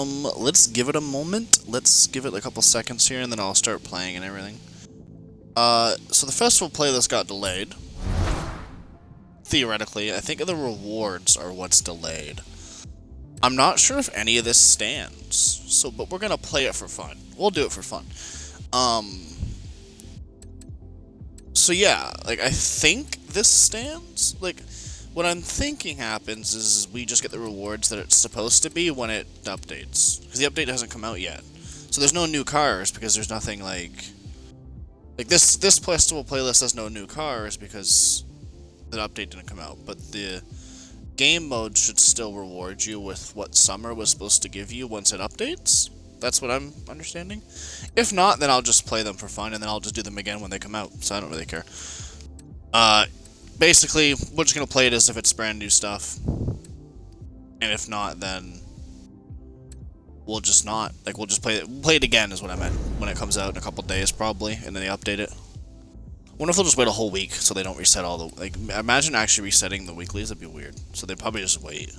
Let's give it a moment. Let's give it a couple seconds here, and then I'll start playing and everything. So the festival playlist got delayed. Theoretically, I think the rewards are what's delayed. I'm not sure if any of this stands, but we're gonna play it for fun. We'll do it for fun. So yeah, like, I think this stands. Like, what I'm thinking happens is we just get the rewards that it's supposed to be when it updates. Because the update hasn't come out yet. So there's no new cars, because there's nothing like this festival playlist has no new cars because the update didn't come out. But the game mode should still reward you with what summer was supposed to give you once it updates. That's what I'm understanding. If not, then I'll just play them for fun, and then I'll just do them again when they come out, so I don't really care. Basically, we're just gonna play it as if it's brand new stuff. And if not, then we'll just not. Like, we'll just play it again is what I meant, when it comes out in a couple days, probably, and then they update it. I wonder if they'll just wait a whole week so they don't reset all the... Like, imagine actually resetting the weeklies, that'd be weird. So they'd probably just wait.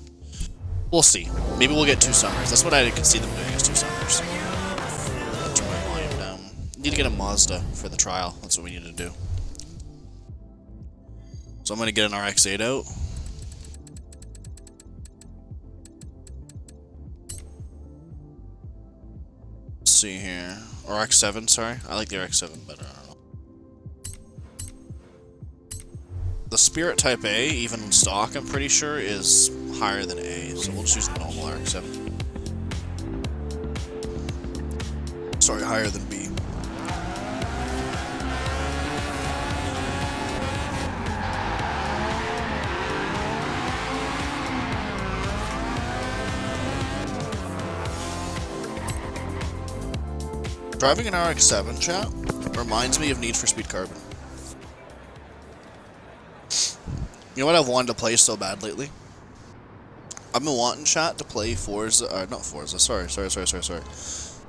We'll see. Maybe we'll get 2 summers. That's what I could see them doing, is 2 summers. Turn my volume down. Need to get a Mazda for the trial. That's what we need to do. So I'm gonna get an RX-8 out. Let's see here. RX-7, sorry. I like the RX-7 better. I don't know. The Spirit Type A, even in stock, I'm pretty sure, is higher than A, so we'll just use the normal RX-7. Sorry, higher than B. Driving an RX-7, chat, reminds me of Need for Speed Carbon. You know what I've wanted to play so bad lately? I've been wanting, chat, to play Forza, not Forza, sorry.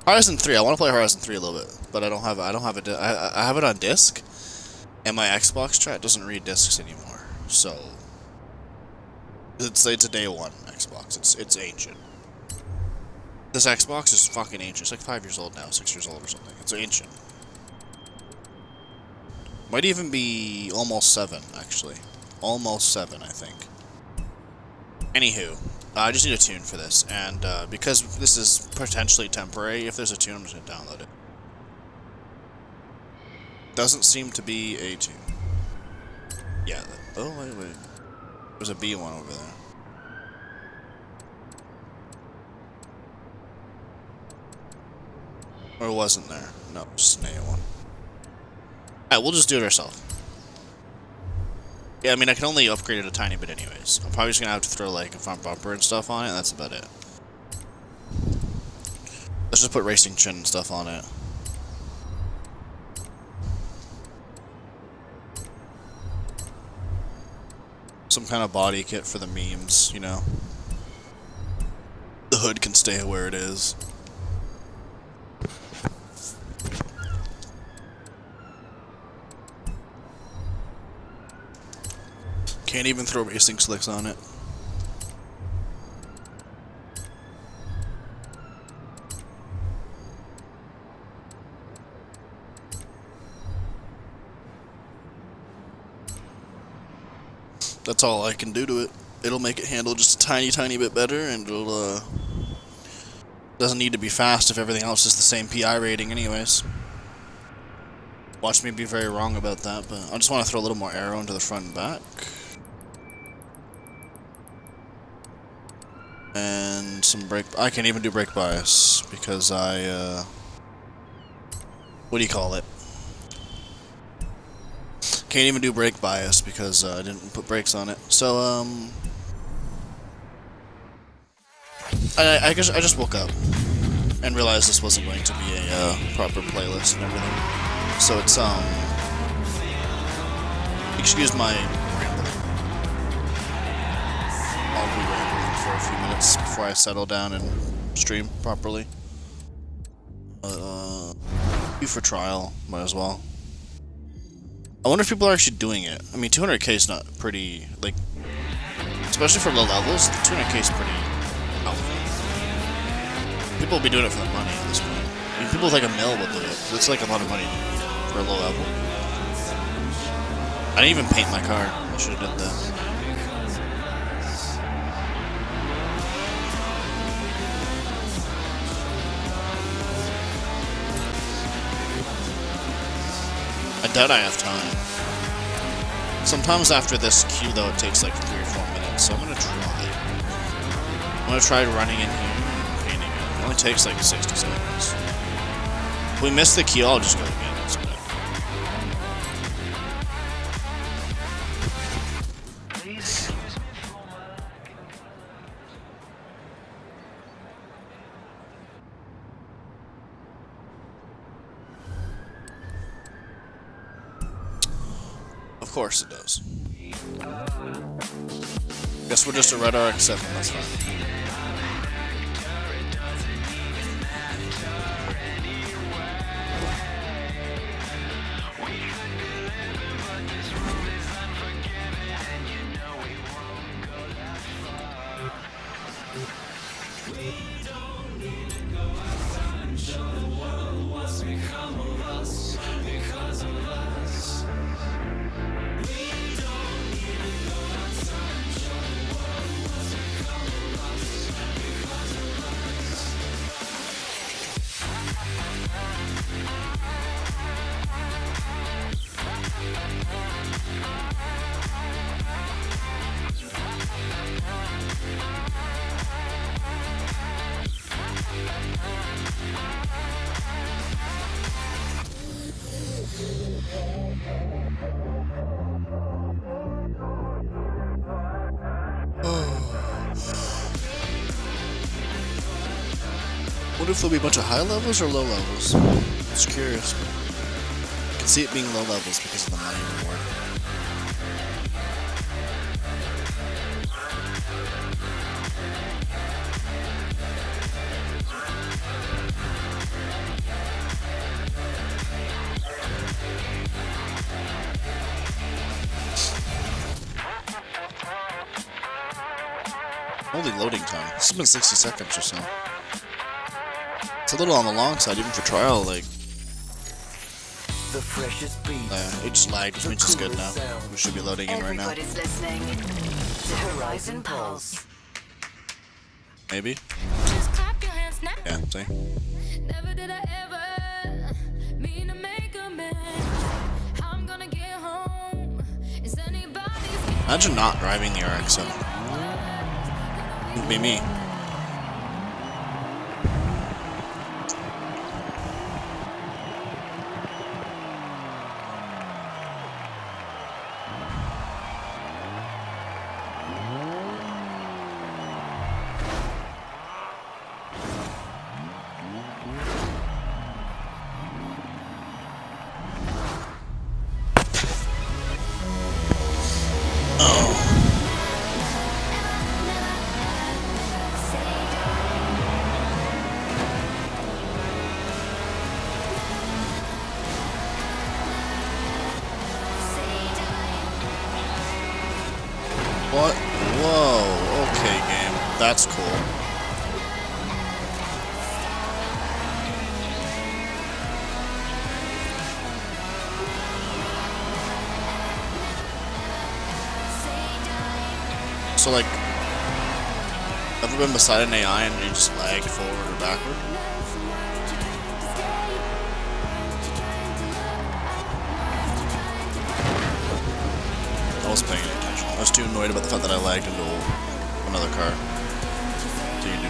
Horizon 3, I want to play Horizon 3 a little bit, but I have it on disc, and my Xbox, chat, doesn't read discs anymore, so it's a day one Xbox, it's ancient. This Xbox is fucking ancient. It's like 5 years old now, 6 years old or something. It's ancient. Might even be almost 7, actually. Almost 7, I think. Anywho, I just need a tune for this, and because this is potentially temporary, if there's a tune, I'm just gonna download it. Doesn't seem to be a tune. Yeah, oh, wait. There's a B one over there. Or wasn't there? No, just an A one. Alright, we'll just do it ourselves. Yeah, I mean, I can only upgrade it a tiny bit anyways. I'm probably just gonna have to throw, like, a front bumper and stuff on it, and that's about it. Let's just put racing chin and stuff on it. Some kind of body kit for the memes, you know? The hood can stay where it is. Can't even throw racing slicks on it. That's all I can do to it. It'll make it handle just a tiny bit better, and it'll, doesn't need to be fast if everything else is the same PI rating anyways. Watch me be very wrong about that, but I just want to throw a little more aero into the front and back. And some brake... I can't even do brake bias, because I, what do you call it? Can't even do brake bias, because I didn't put brakes on it. So, I just woke up, and realized this wasn't going to be a, proper playlist and everything. So it's, excuse my rambling. I'll be rambling for a few minutes before I settle down and stream properly. You for trial, might as well. I wonder if people are actually doing it. I mean, 200k is not pretty, like, especially for low levels, 200k is pretty healthy. People will be doing it for the money at this point. I mean, people with like a mil will do it. It's like a lot of money for a low level. I didn't even paint my car. I should have done that. I doubt I have time. Sometimes after this queue, though, it takes like 3 or 4 minutes, so I'm gonna try. I'm gonna try running in here and painting it. It only takes like 60 seconds. If we miss the queue, I'll just go again. It's good. Of course it does. Guess we're just a red RX-7, that's fine. What if there'll be a bunch of high levels or low levels? Just curious. I can see it being low levels because of the money reward. Holy loading time. This has been 60 seconds or so. It's a little on the long side, even for trial, like... The freshest beats. It just lagged, which means it's good now. We should be loading in right now. Everybody's listening to Horizon Pulse. Maybe? Just clap your hands now. Yeah, see? Never did I ever mean to make a man. How I'm gonna get home? Is anybody's Imagine not driving the RX-7. It'd be me. What? Whoa, okay, game. That's cool. So, like, ever been beside an AI and you just lagged forward or backward? I was paying attention. I was too annoyed about the fact that I lagged into another car. So you do.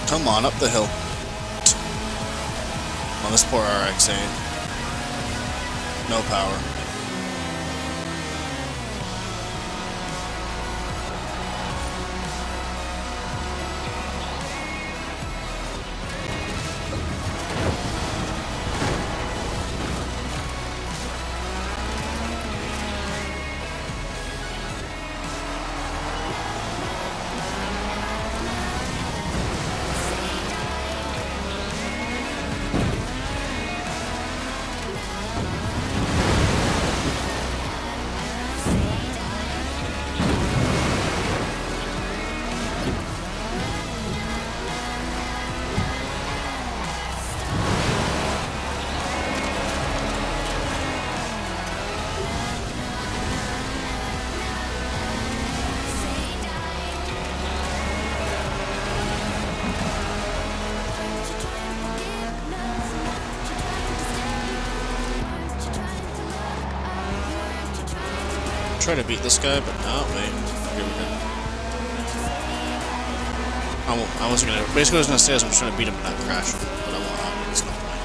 Come on, up the hill. Oh, this poor RX-8. No power. Try to beat this guy, but no, wait. Here we go. I wasn't gonna. Basically, what I was gonna say is I'm just trying to beat him and not crash him, but I won't. It's no point.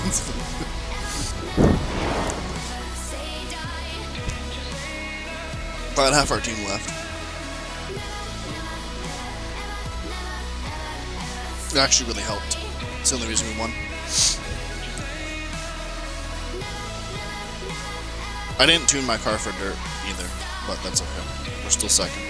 It's fine. About half our team left. It actually really helped. It's the only reason we won. I didn't tune my car for dirt either, but that's okay. We're still second.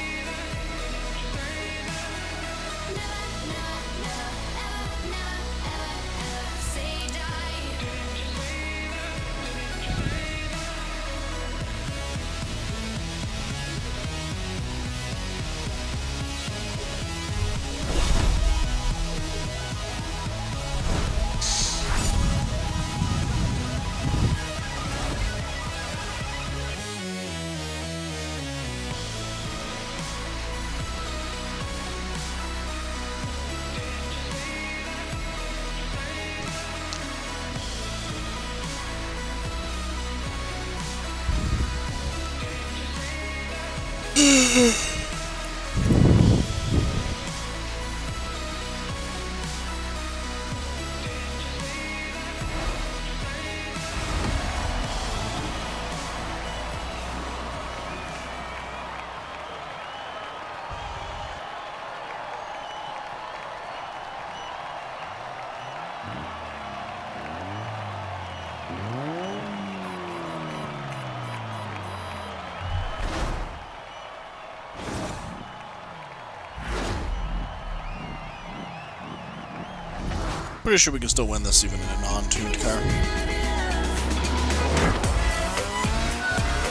Pretty sure we can still win this even in a non-tuned car.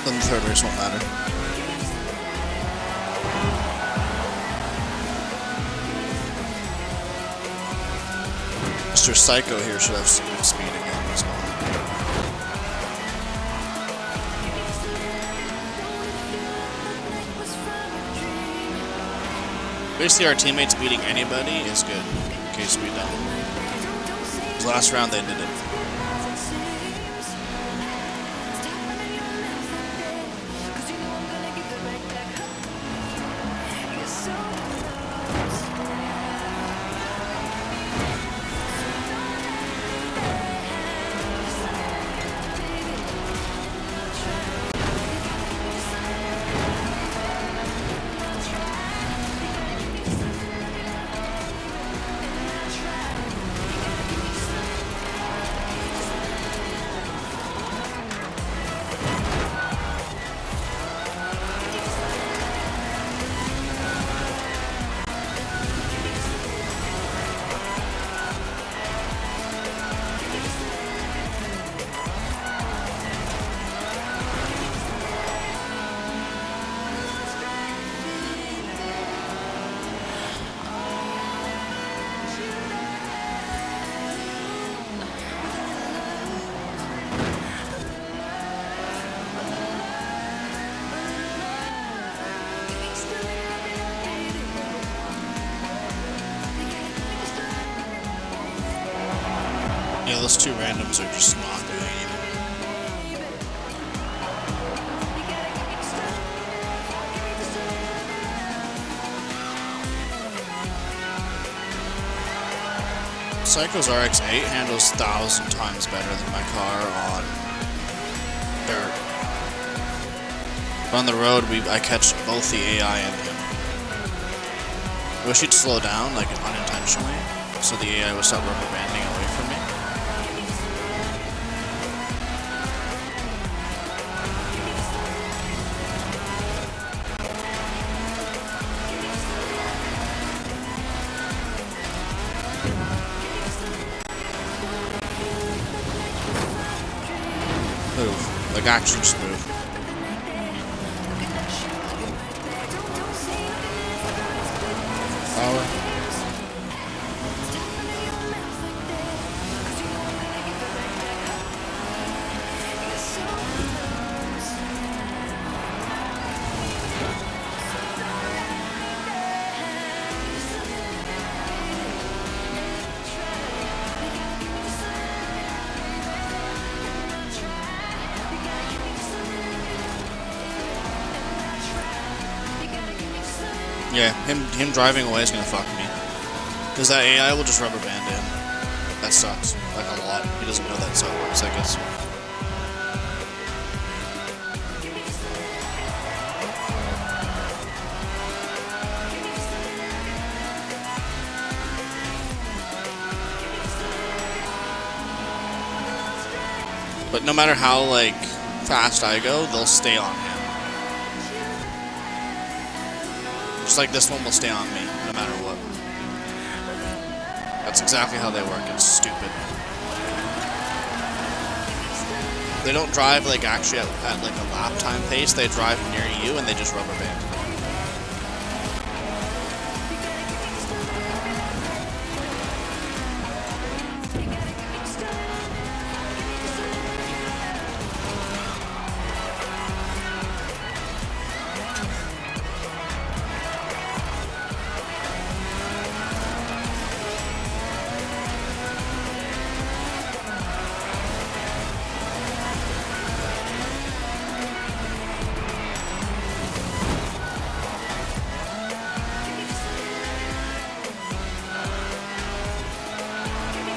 Then the third race won't matter. Mr. Psycho here should have some good speed again as well. Basically, our teammates beating anybody is good, in case we don't. Last round they did it. Yeah, those two randoms are just not doing anything. Psycho's RX-8 handles 1,000 times better than my car on dirt. But on the road, I catch both the AI and him. I wish he'd slow down, like unintentionally, so the AI would stop rubber banding away from me. Move. Like, actually just move. Power. Yeah, him driving away is gonna fuck me. Because that AI will just rubber band him. That sucks. Like a lot. He doesn't know that's how it works, I guess. But no matter how, like, fast I go, they'll stay on him. Just like this one will stay on me, no matter what. That's exactly how they work. It's stupid. They don't drive, like, actually at like, a lap time pace. They drive near you, and they just rubber band.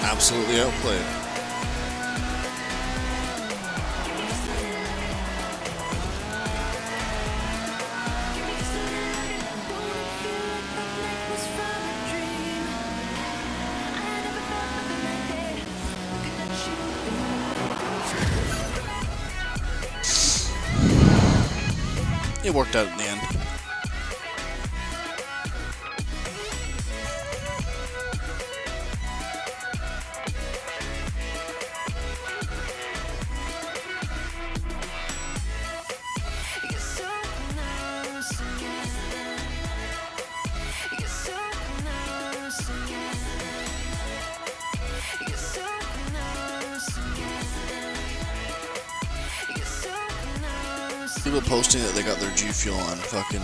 Absolutely outplayed. It worked out in the end. People posting that they got their G Fuel on fucking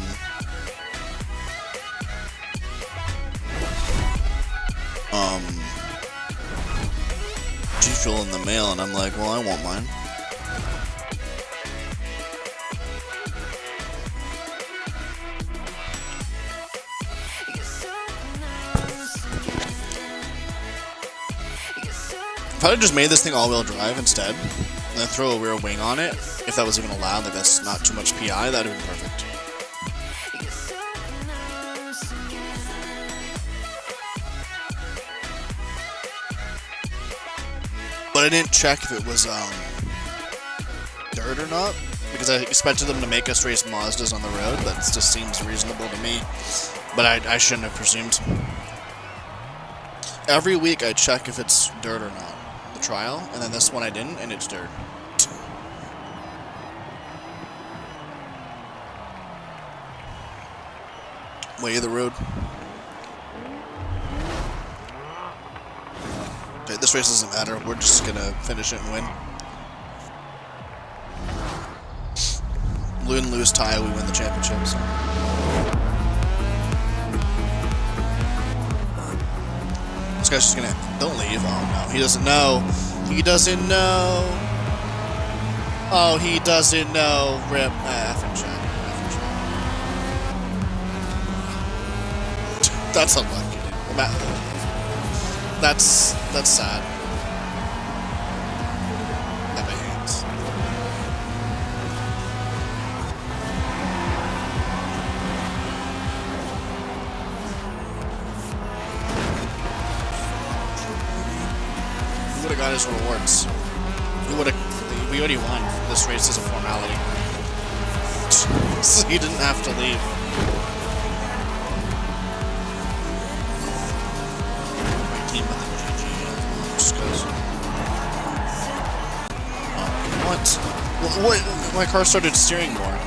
G Fuel in the mail, and I'm like, well, I want mine. If I had just made this thing all-wheel drive instead, and then throw a rear wing on it, if that was even allowed, like that's not too much PI, that would have been perfect. But I didn't check if it was dirt or not, because I expected them to make us race Mazdas on the road. That just seems reasonable to me, but I shouldn't have presumed. Every week I check if it's dirt or not, the trial, and then this one I didn't, and it's dirt. Way of the road. Okay, this race doesn't matter. We're just gonna finish it and win. Win, lose, tie, we win the championship. So. This guy's just gonna... Don't leave. Oh, no. He doesn't know. He doesn't know. Oh, he doesn't know. Rip. Effing shot. That's unlucky, dude. That's sad. That makes sense. He would have got his rewards. We already won. This race is a formality. So he didn't have to leave. My team with the GG just goes. Oh, what? My car started steering more.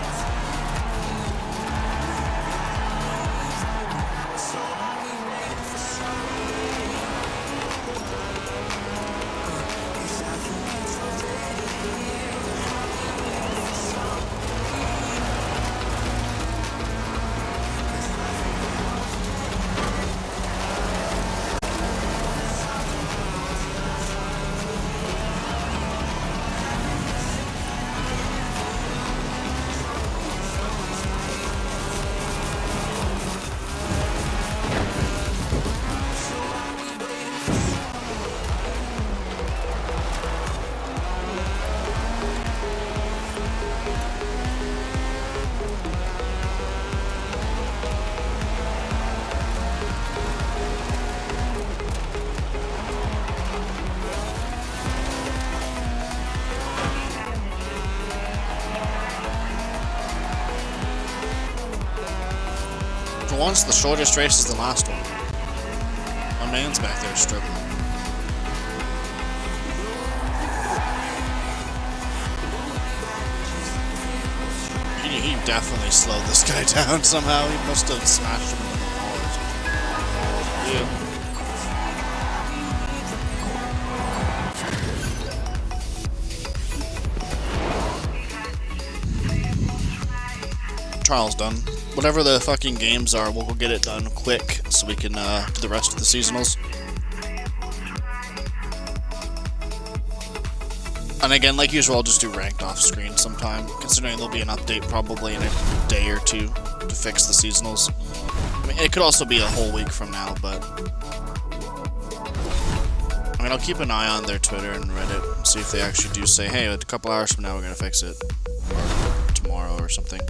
For once, the shortest race is the last one. My man's back there struggling. He definitely slowed this guy down somehow. He must have smashed him into the wall or something. Yeah. Trial's done. Whatever the fucking games are, we'll get it done quick so we can do the rest of the seasonals. And again, like usual, I'll just do ranked off screen sometime, considering there'll be an update probably in a day or two to fix the seasonals. I mean, it could also be a whole week from now, but I mean, I'll keep an eye on their Twitter and Reddit and see if they actually do say, hey, a couple hours from now we're gonna fix it, or tomorrow or something.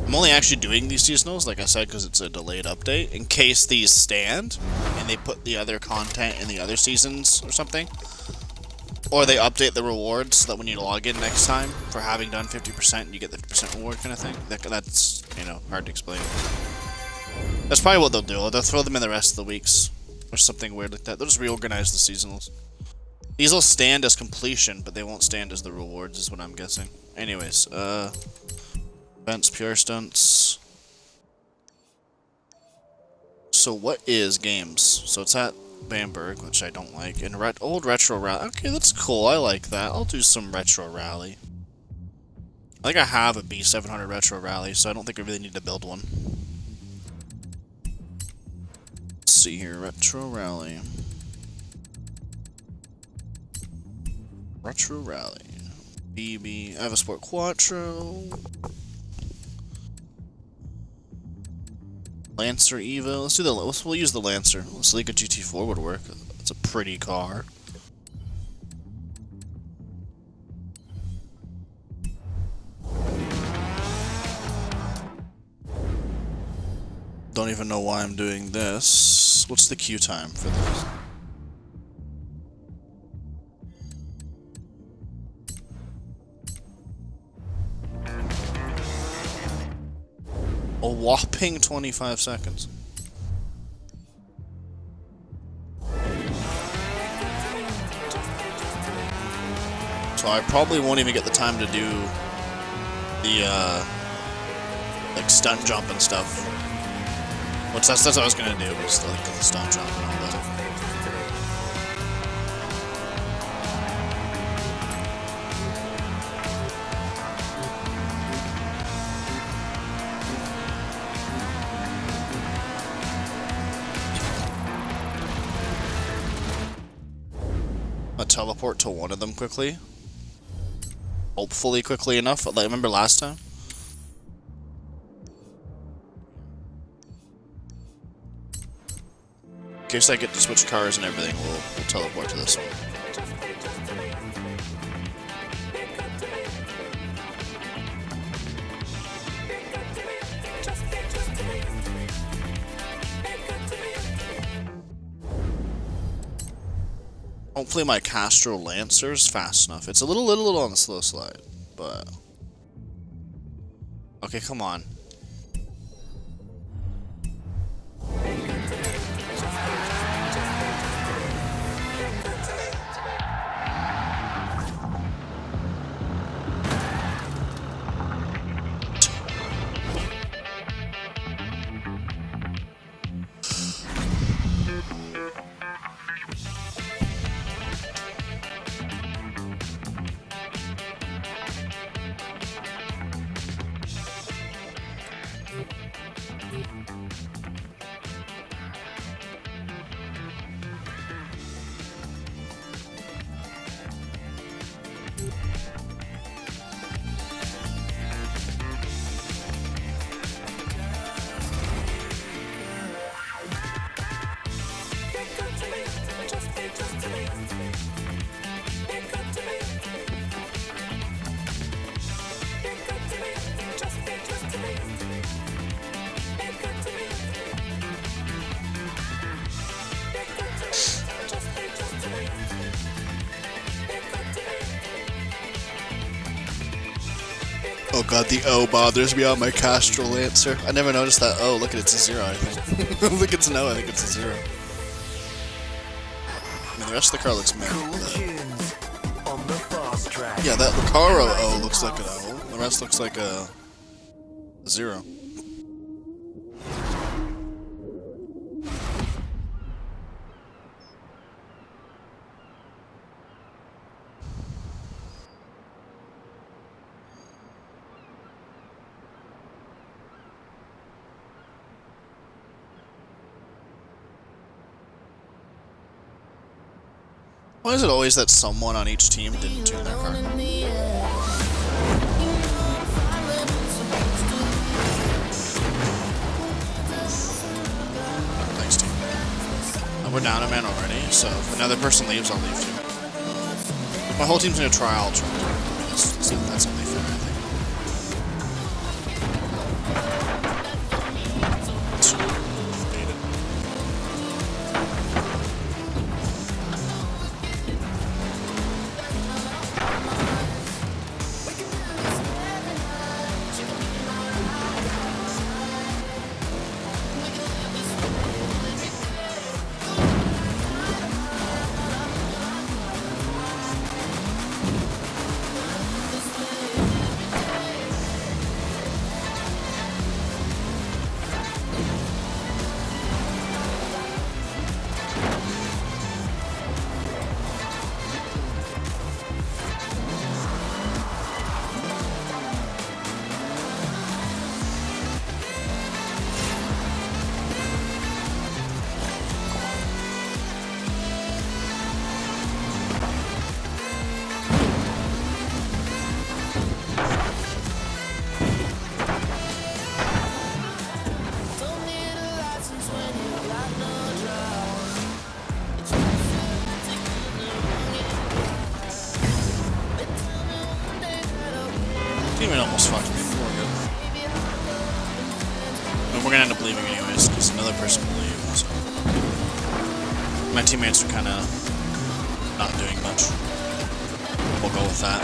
I'm only actually doing these seasonals, like I said, because it's a delayed update, in case these stand, and they put the other content in the other seasons or something. Or they update the rewards so that when you log in next time, for having done 50%, you get the 50% reward kind of thing. That's, you know, hard to explain. That's probably what they'll do. They'll throw them in the rest of the weeks, or something weird like that. They'll just reorganize the seasonals. These will stand as completion, but they won't stand as the rewards, is what I'm guessing. Anyways, events, pure stunts. So what is games? So it's at Bamberg, which I don't like, and old retro rally. Okay, that's cool. I like that. I'll do some retro rally. I think I have a B700 retro rally, so I don't think I really need to build one. Let's see here, retro rally. Retro rally. BB. I have a Sport Quattro. Lancer Evo. Let's do the. We'll use the Lancer. Celica GT4 would work. It's a pretty car. Don't even know why I'm doing this. What's the queue time for this? A whopping 25 seconds. So I probably won't even get the time to do the like stunt jump and stuff. Which that's what I was gonna do, was like the stunt jump and all that. I'll teleport to one of them quickly. Hopefully quickly enough. Like, remember last time? In case I get to switch cars and everything, we'll teleport to this one. Hopefully my Castro Lancer's fast enough. It's a little on the slow slide, but... Okay, come on. Oh god, the O bothers me on my Castro Lancer. I never noticed that. Oh, look at it, it's a 0, I think. Look, it's an O, I think it's a 0. I mean, the rest of the car looks mad. Cool tunes on the fast track. Yeah, that Recaro O looks like an O. The rest looks like a 0. Why is it always that someone on each team didn't tune their car? Thanks, team. Oh, we're down a man already, so if another person leaves, I'll leave too. If my whole team's gonna try, I'll try. I mean, that's only fair, I think. Teammate almost fucked me. We're good. And we're gonna end up leaving anyways, because another person will leave. So. My teammates are kind of not doing much. We'll go with that.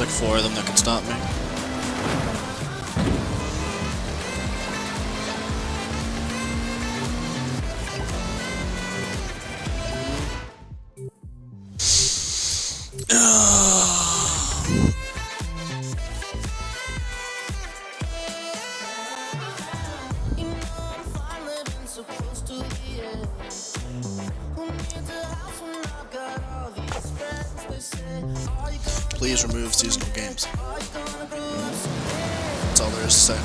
There's like 4 of them that could stop me. Please remove seasonal games. That's all there is to say.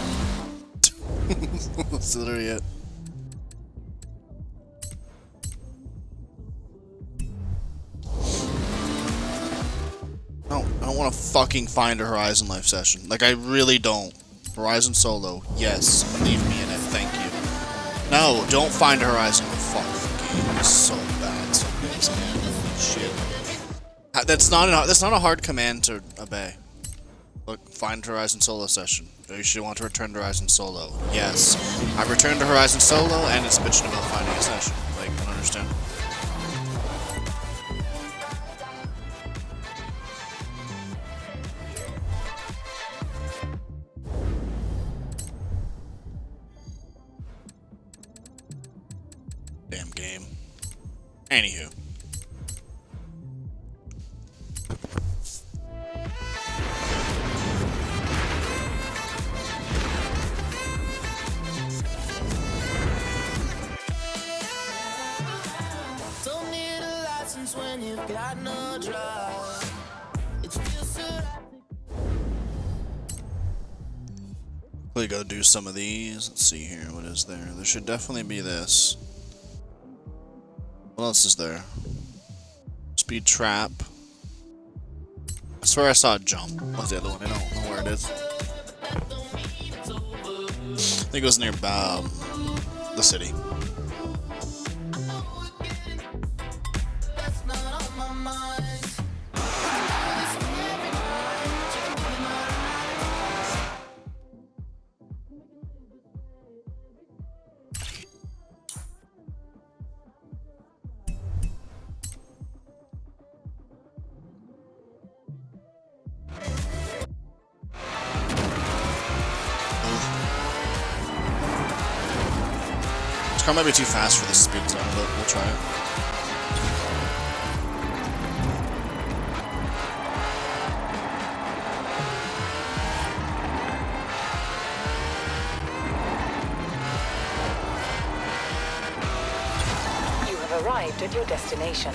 That's literally it. I don't want to fucking find a Horizon Life session. Like, I really don't. Horizon Solo, yes. Leave me in it, thank you. No, don't find a Horizon. Fuck, the game is so bad some days, man. Shit. That's not a hard command to obey. Look, find Horizon Solo session. You should want to return to Horizon Solo. Yes. I returned to Horizon Solo, and it's bitching about finding a session. Like, I don't understand. Damn game. Anywho. Don't need a license when you've got no drive. It's just We go do some of these. Let's see here. What is there? There should definitely be this. What else is there? Speed trap. I swear I saw a jump. What's the other one? I don't know where it is. I think it was near the city. This car might be too fast for the speed zone, but we'll try it. You have arrived at your destination.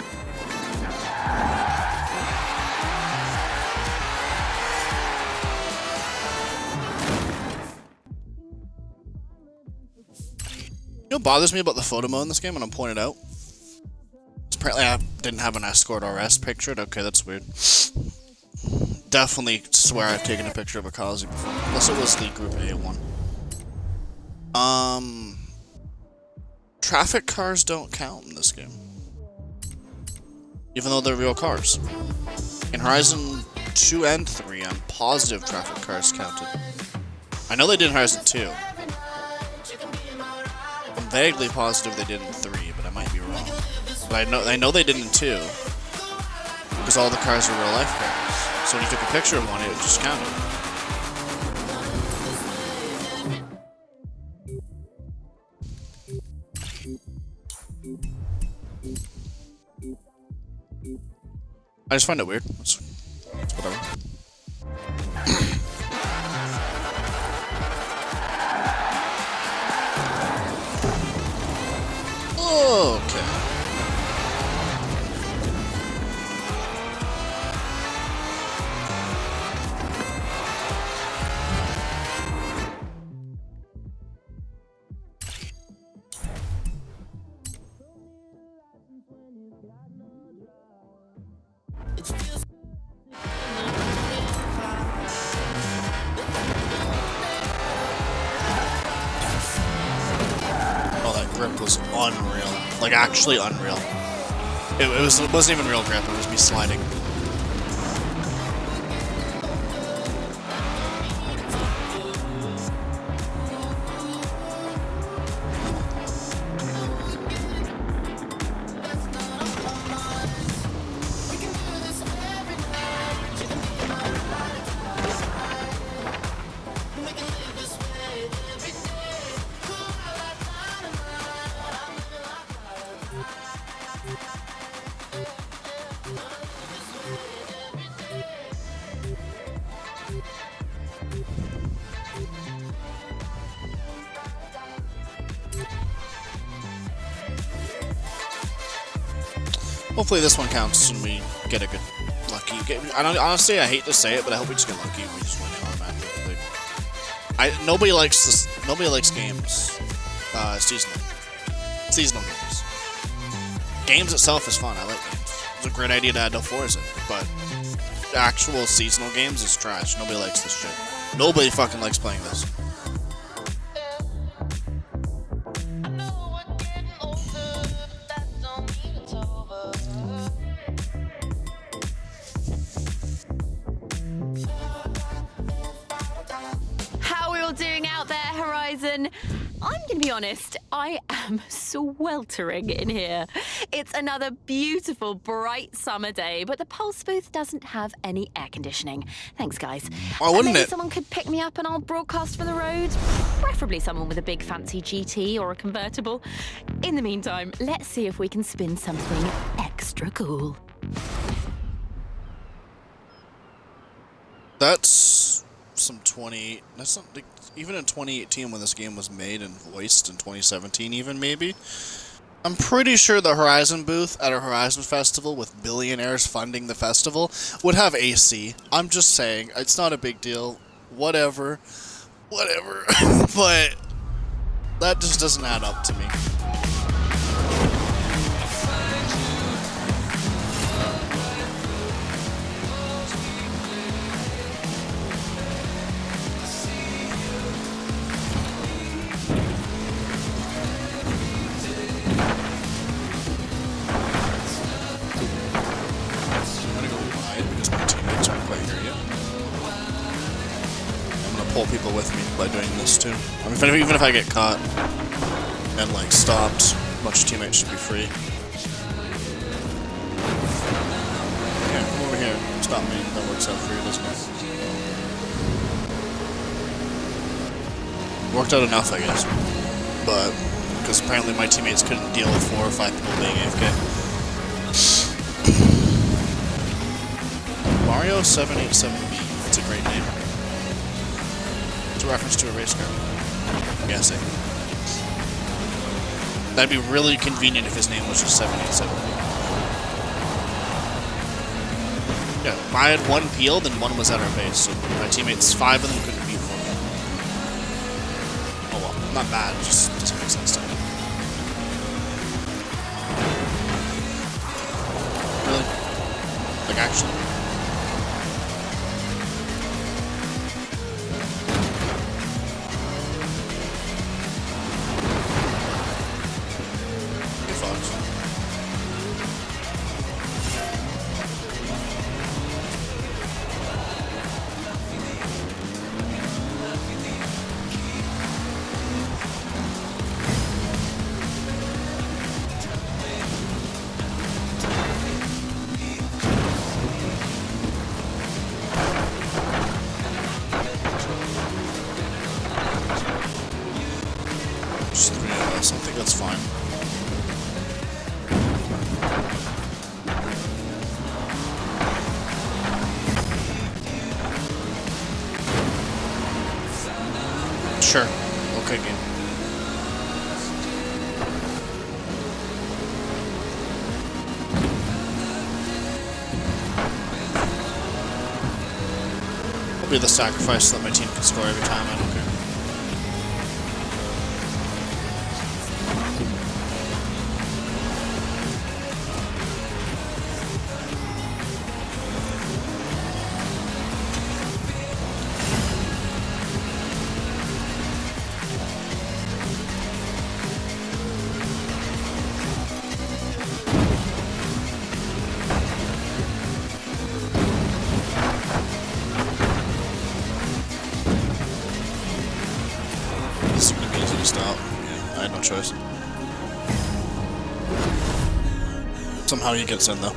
You know what bothers me about the photo mode in this game, and I'm pointed out? Apparently I didn't have an Escort RS pictured. Okay, that's weird. Definitely swear I've taken a picture of a Kazi before. Unless it was the Group A one. Traffic cars don't count in this game. Even though they're real cars. In Horizon 2 and 3, I'm positive traffic cars counted. I know they did in Horizon 2. I'm vaguely positive they did in 3, but I might be wrong. But I know they did in 2. Because all the cars are real life cars. So when you took a picture of one, it just counted. I just find it weird. It's whatever. Okay. Oh, that grip was unreal. Like, actually unreal. It wasn't even real grip, it was me sliding. Hopefully this one counts and we get a good lucky. Honestly, I hate to say it, but I hope we just get lucky and we just win it automatically. Nobody likes this. Nobody likes games. Seasonal games. Games itself is fun. I like games. It's a great idea to add to Forza, but actual seasonal games is trash. Nobody likes this shit. Nobody fucking likes playing this. How are we all doing out there, Horizon? I'm going to be honest, I am sweltering in here. It's another beautiful, bright summer day, but the Pulse booth doesn't have any air conditioning. Thanks, guys. Why wouldn't Maybe it? someone could pick me up and I'll broadcast from the road. Preferably someone with a big fancy GT or a convertible. In the meantime, let's see if we can spin something extra cool. That's some 20. That's not like, even in 2018 when this game was made and voiced in 2017 even maybe. I'm pretty sure the Horizon booth at a Horizon festival with billionaires funding the festival would have AC. I'm just saying, it's not a big deal. Whatever. But that just doesn't add up to me. Pull people with me by doing this too. I mean, even if I get caught and like stopped, a bunch of teammates should be free. Yeah, come over here. Stop me. That works out for you, doesn't it? Worked out enough, I guess. But because apparently my teammates couldn't deal with 4 or 5 people being AFK. Mario 787B. That's a great name. It's a reference to a race car. I'm guessing. That'd be really convenient if his name was just 787. Yeah, I had 1 peeled and 1 was at our base, so my teammates, 5 of them couldn't beat 4. Oh well, not bad, it just doesn't make sense to me. Really? Like, actually? Just 3 of us. I think that's fine. Sure. Okay, game. I'll be the sacrifice so that my team can score every time. I don't care. This is gonna be easy to stop. Yeah, I had no choice. Somehow he gets in though.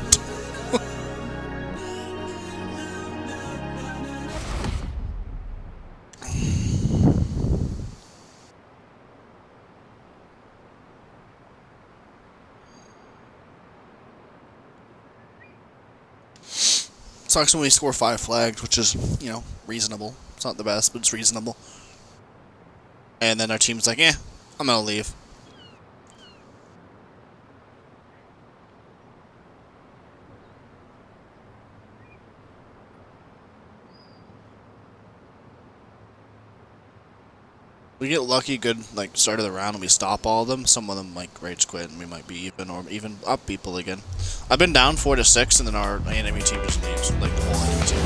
Sucks when we score 5 flags, which is, you know, reasonable. It's not the best, but it's reasonable. And then our team's like, I'm gonna leave. We get lucky, good like start of the round, and we stop all of them. Some of them like rage quit, and we might be even or even up people again. I've been down 4-6, and then our enemy team just leaves, like the whole enemy team.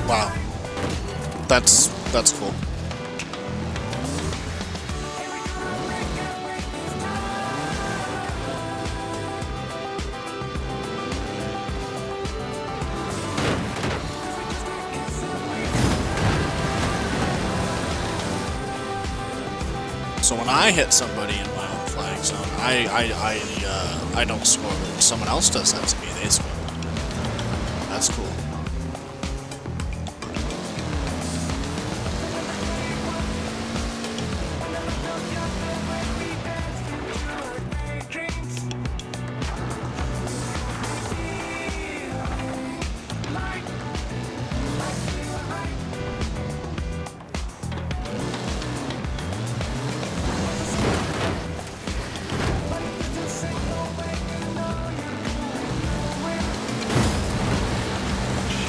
Wow, that's cool. So when I hit somebody in my own flag zone, I don't score, but when someone else does that to me, they score. That's cool.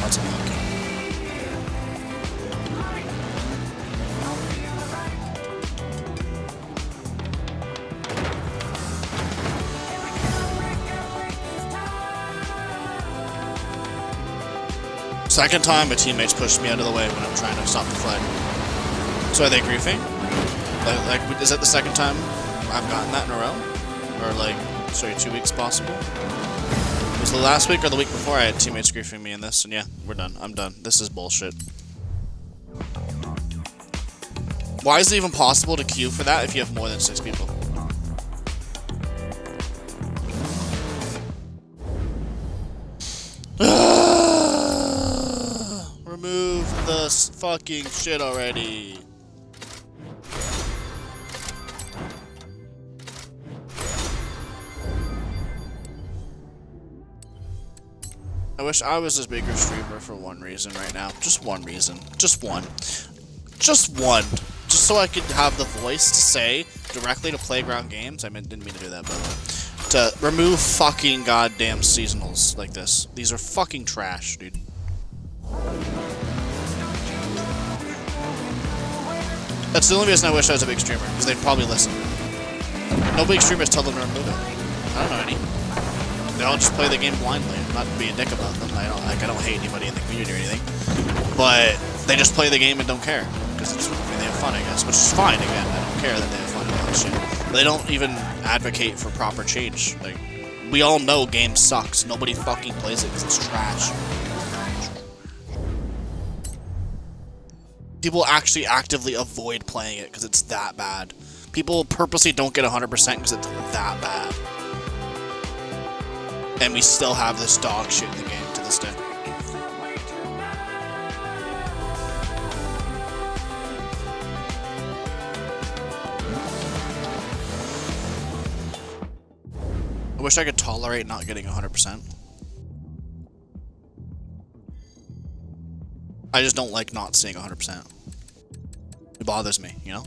That's unlucky. Second time, my teammates pushed me out of the way when I'm trying to stop the flag. So are they griefing? Like, is that the second time I've gotten that in a row? Or like, sorry, 2 weeks possible? Was the last week or the week before I had teammates griefing me in this? And yeah, we're done. I'm done. This is bullshit. Why is it even possible to queue for that if you have more than 6 people? Remove the fucking shit already. I wish I was a bigger streamer for one reason right now. Just one reason. Just one. Just one. Just so I could have the voice to say directly to Playground Games. Didn't mean to do that, by the way. To remove fucking goddamn seasonals like this. These are fucking trash, dude. That's the only reason I wish I was a big streamer, because they'd probably listen. No big streamers tell them to remove it. I don't know any. They all just play the game blindly. I'm not to be a dick about them. I don't hate anybody in the community or anything. But they just play the game and don't care. Because they have fun, I guess. Which is fine, again. I don't care that they have fun about this shit. They don't even advocate for proper change. Like, we all know game sucks. Nobody fucking plays it because it's trash. People actually actively avoid playing it because it's that bad. People purposely don't get 100% because it's that bad. And we still have this dog shit in the game to this day. I wish I could tolerate not getting 100%. I just don't like not seeing 100%. It bothers me, you know?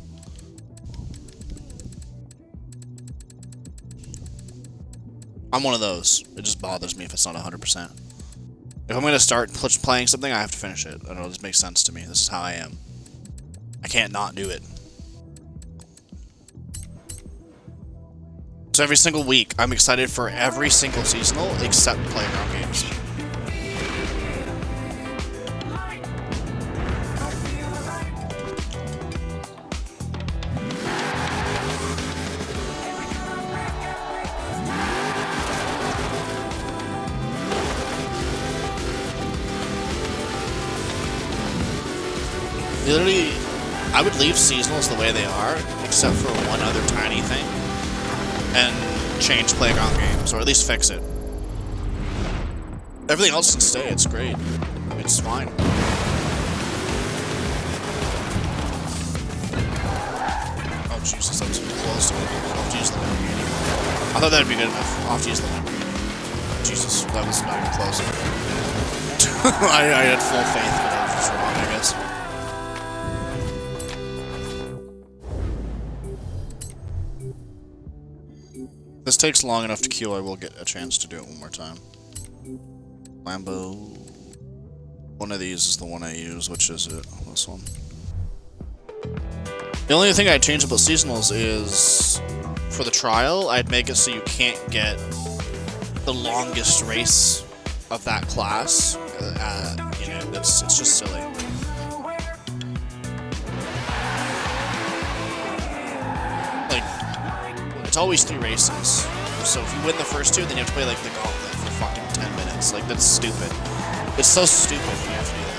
I'm one of those. It just bothers me if it's not 100%. If I'm going to start playing something, I have to finish it. I don't know, this makes sense to me. This is how I am. I can't not do it. So every single week, I'm excited for every single seasonal except Playground Games. Literally, I would leave seasonals the way they are, except for one other tiny thing, and change Playground Games, or at least fix it. Everything else can stay, it's great. It's fine. Jesus, that was close to it. I'll have to use the Lamborghini. I thought that'd be good enough. I'll have to use the Lamborghini. Jesus, that was not even close. I had full faith, but I was just wrong, I guess. If this takes long enough to queue, I will get a chance to do it one more time. Lambo. One of these is the one I use, which is it? This one. The only thing I'd change about seasonals is, for the trial, I'd make it so you can't get the longest race of that class. You know, it's just silly. Like, it's always 3 races. So if you win the first 2, then you have to play like the gauntlet for fucking 10 minutes. Like, that's stupid. It's so stupid when you have to do that.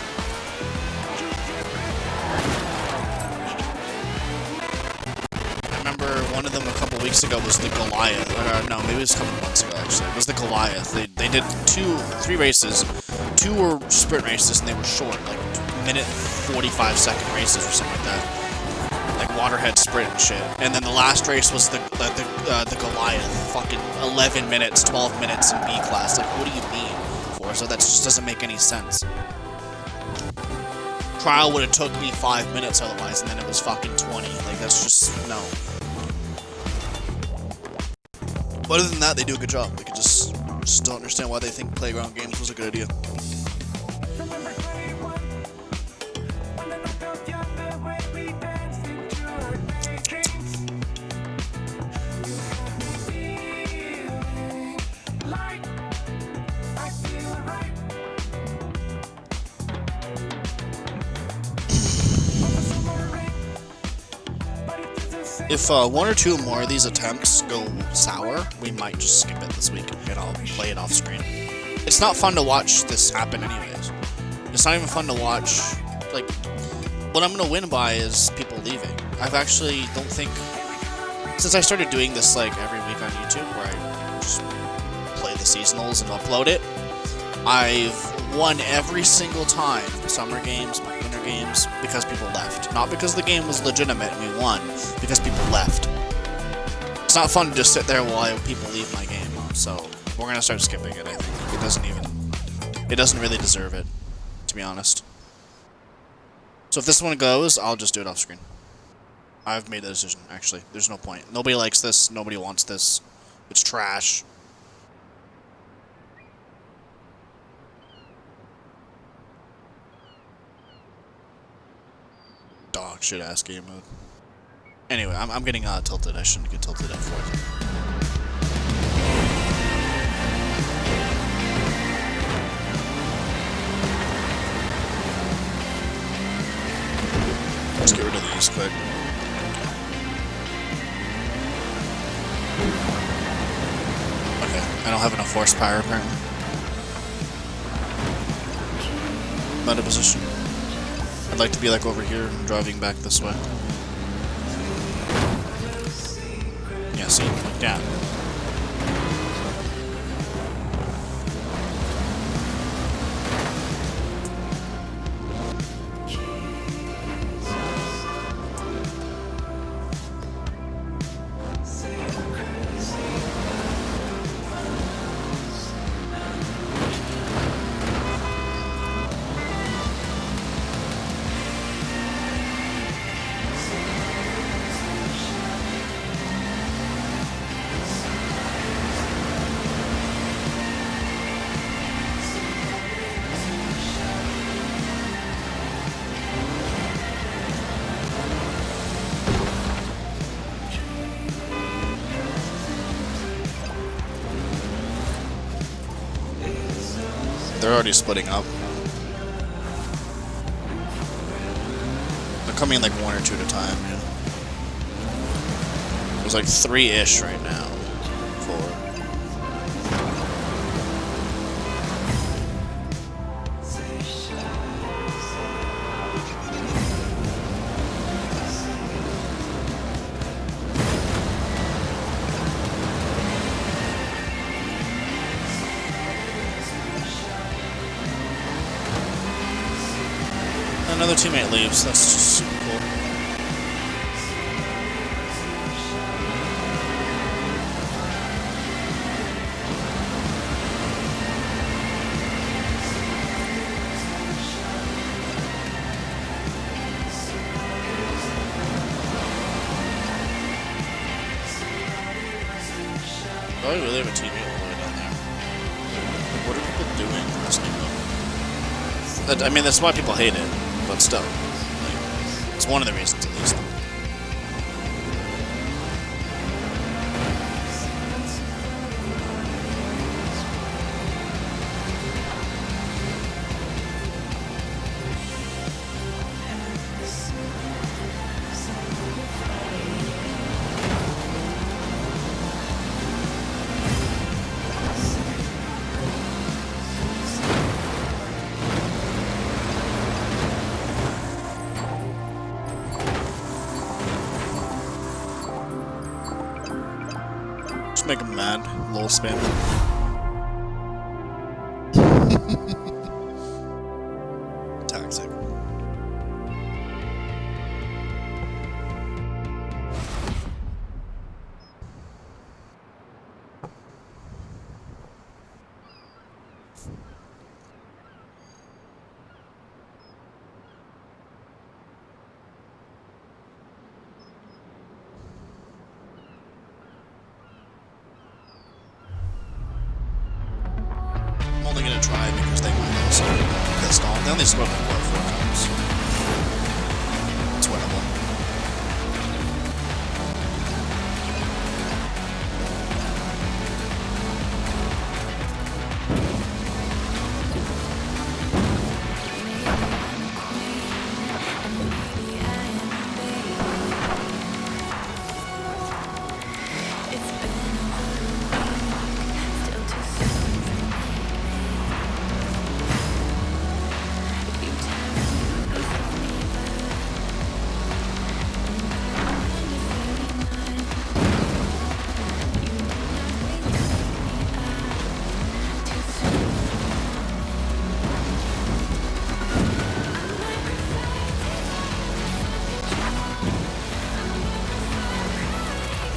One of them a couple weeks ago was the Goliath. No, maybe it was a couple months ago actually. It was the Goliath. They did 3 races. 2 were sprint races and they were short, like minute 45-second races or something like that. Like Waterhead sprint and shit. And then the last race was the Goliath. Fucking 11 minutes, 12 minutes in B class. Like, what do you mean, Forza? That just doesn't make any sense. Trial would have took me 5 minutes otherwise, and then it was fucking 20. Like, that's just no. But other than that, they do a good job. They could just don't understand why they think Playground Games was a good idea. If 1 or 2 more of these attempts go sour, we might just skip it this week and I'll play it off screen. It's not fun to watch this happen anyways. It's not even fun to watch, like, what I'm gonna win by is people leaving. I've actually don't think, since I started doing this like every week on YouTube, where I just play the seasonals and upload it, I've won every single time, summer games, winter games, because people left. Not because the game was legitimate and we won, because people left. It's not fun to just sit there while people leave my game, so we're gonna start skipping it, I think. It doesn't really deserve it, to be honest. So if this one goes, I'll just do it off screen. I've made the decision, actually. There's no point. Nobody likes this, nobody wants this. It's trash. Dog shit ass game mode. Anyway, I'm getting tilted. I shouldn't get tilted at Forza. Let's get rid of these quick. Okay, I don't have enough horsepower apparently. I'm out of position. I'd like to be like over here and driving back this way. Yeah, see? Like that. They're already splitting up. They're coming like 1 or 2 at a time, yeah. There's like 3-ish right now. 4. Another teammate leaves. That's just super cool. Do I really have a teammate all the way down there? What are people doing in this game? I mean, that's why people hate it, but still. Like, it's one of the reasons, at least. Make him mad. Lol spam. Toxic. I'm only gonna try because they might also be pissed off. They only scored like what, 4 times. It's winnable.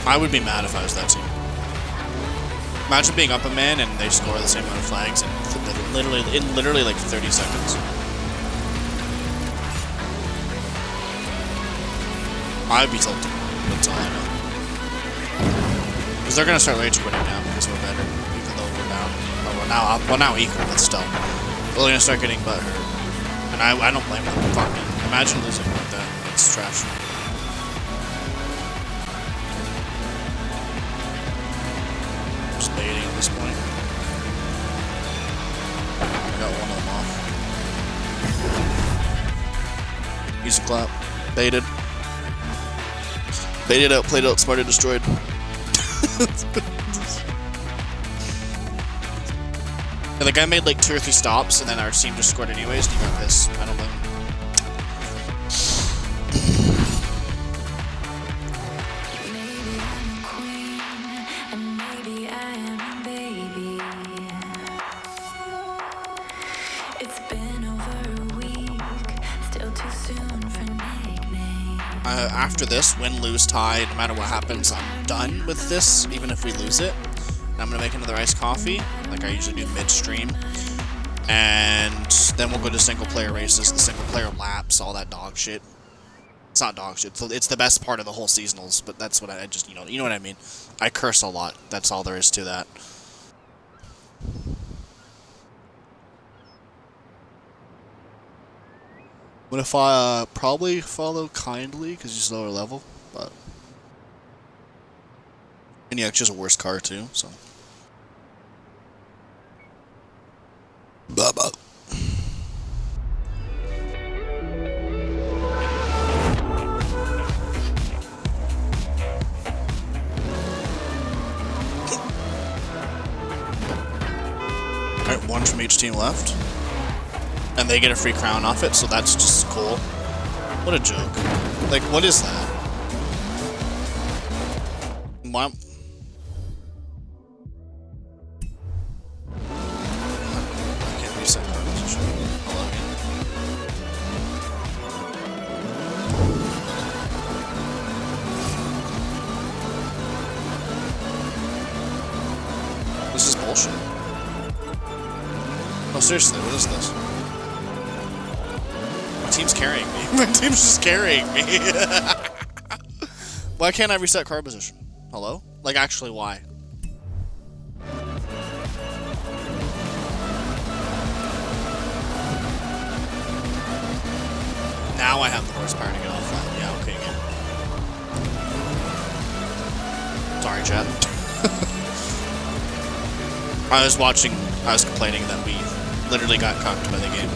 I would be mad if I was that team. Imagine being up a man and they score the same amount of flags in literally like 30 seconds. I'd be tilted. That's all I know. Because they're gonna start rage quitting now because we're better, even though we're down. Well, we're now up. Well, now equal, but still. They're gonna start getting butthurt, and I don't blame them. Fucking imagine losing like that. It's trash. Just baiting at this point. I got one of them off. Easy clap. Baited. Baited out, played out, smarted, destroyed. And the guy made like 2 or 3 stops, and then our team just scored anyways, and he got pissed. I don't blame him. After this, win, lose, tie, no matter what happens, I'm done with this, even if we lose it. And I'm gonna make another iced coffee, like I usually do midstream. And then we'll go to single player races, the single player laps, all that dog shit. It's not dog shit, it's the best part of the whole seasonals, but that's what I just, you know what I mean. I curse a lot, that's all there is to that. What if I probably follow kindly because he's lower level, but and yeah, it's just a worse car too. So, blah. Alright, 1 from each team left. And they get a free crown off it, so that's just cool. What a joke. Like, what is that? Why? I can't reset car position. Hello again. This is bullshit. No, seriously, what is this? My team's carrying me. My team's just carrying me. Why can't I reset car position? Hello? Like, actually, why? Now I have the horsepower to get off that. Yeah, okay, again. Sorry, chat. I was complaining that we literally got cocked by the game.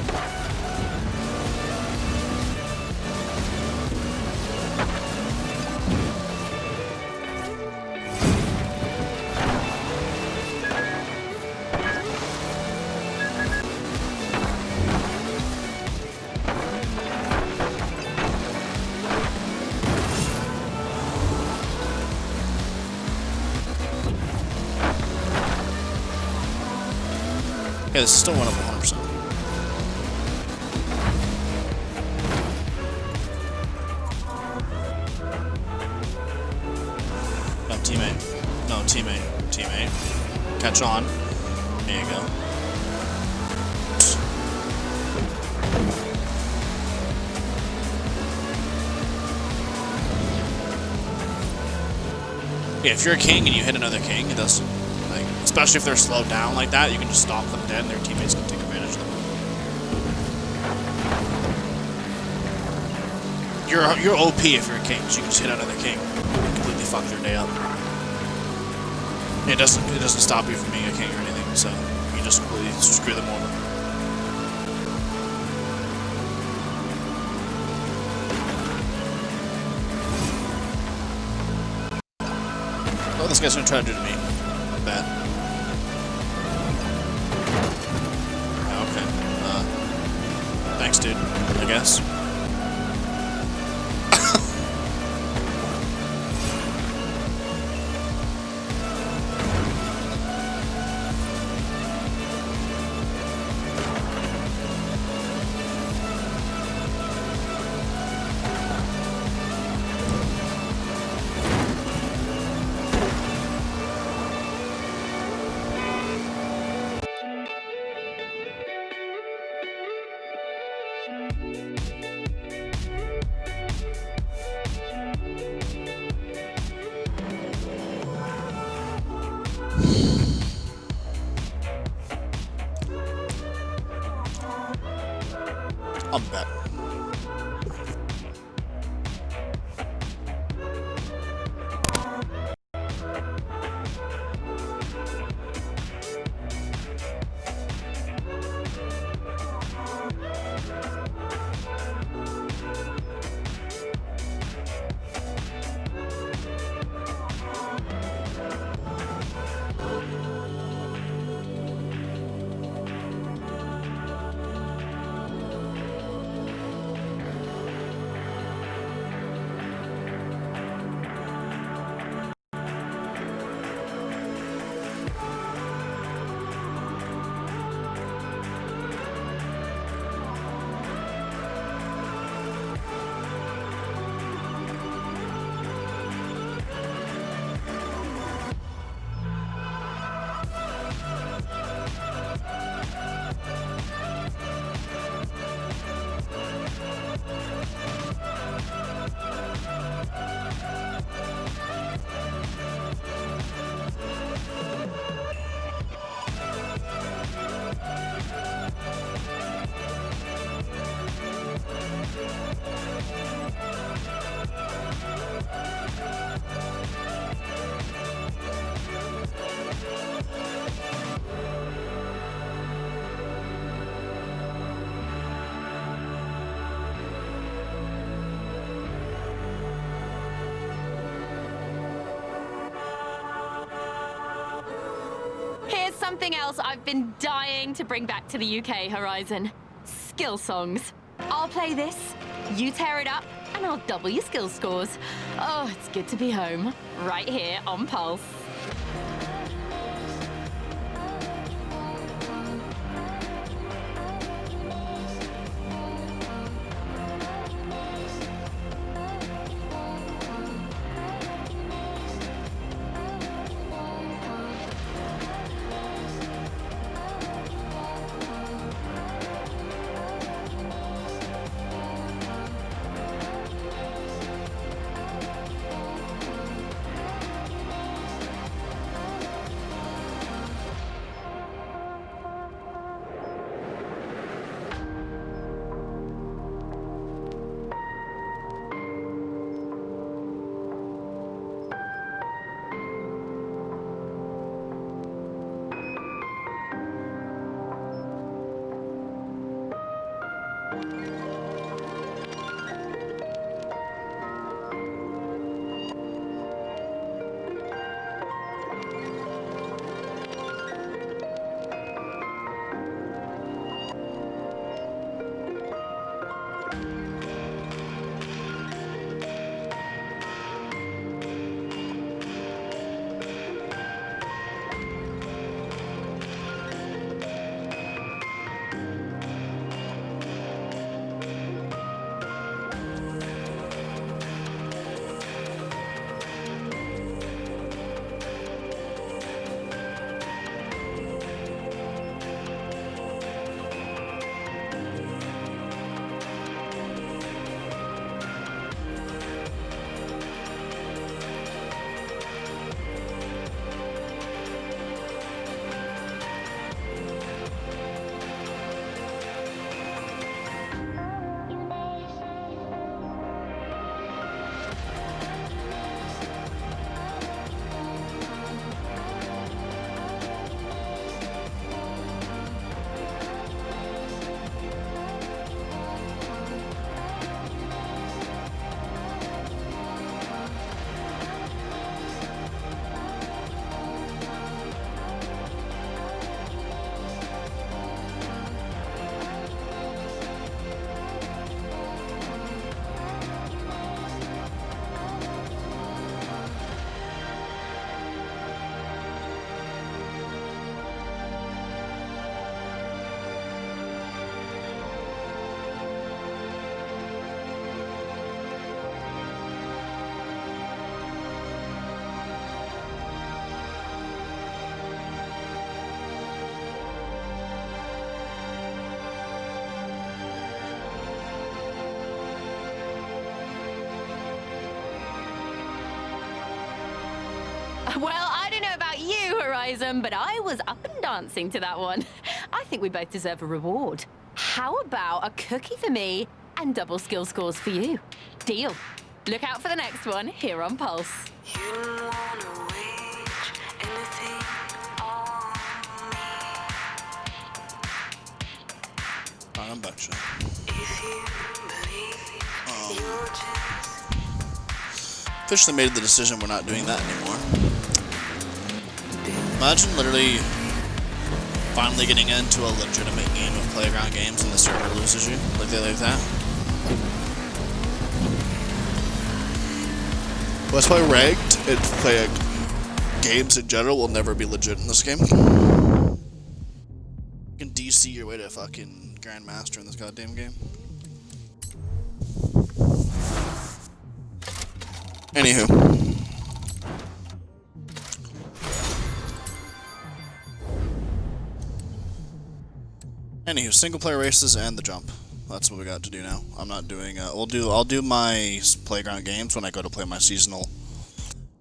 Yeah, this is still one of 100%. No, teammate. No, teammate. Teammate. Catch on. There you go. Yeah, if you're a king and you hit another king, it doesn't. Like, especially if they're slowed down like that, you can just stop them dead and their teammates can take advantage of them. You're OP if you're a king, so you can just hit another king and completely fuck their day up. It doesn't stop you from being a king or anything, so you can just completely screw them over. Oh, this guy's gonna try to do to me. Bad. Okay. Thanks, dude. I guess. I'm back. Here's something else I've been dying to bring back to the UK, Horizon. Skill songs. I'll play this, you tear it up, and I'll double your skill scores. Oh, it's good to be home. Right here on Pulse. Well, I don't know about you, Horizon, but I was up and dancing to that one. I think we both deserve a reward. How about a cookie for me and double skill scores for you? Deal. Look out for the next one here on Pulse. You don't wanna wage anything on me. I'm betcha. If you believe you're just Officially made the decision we're not doing that anymore. Imagine literally finally getting into a legitimate game of Playground games and the server loses you like that. Well, that's why ranked and play games in general will never be legit in this game. You can DC your way to fucking Grandmaster in this goddamn game. Anywho. Single player races and the jump. That's what we got to do now. I'm not doing. I'll do my Playground games when I go to play my seasonal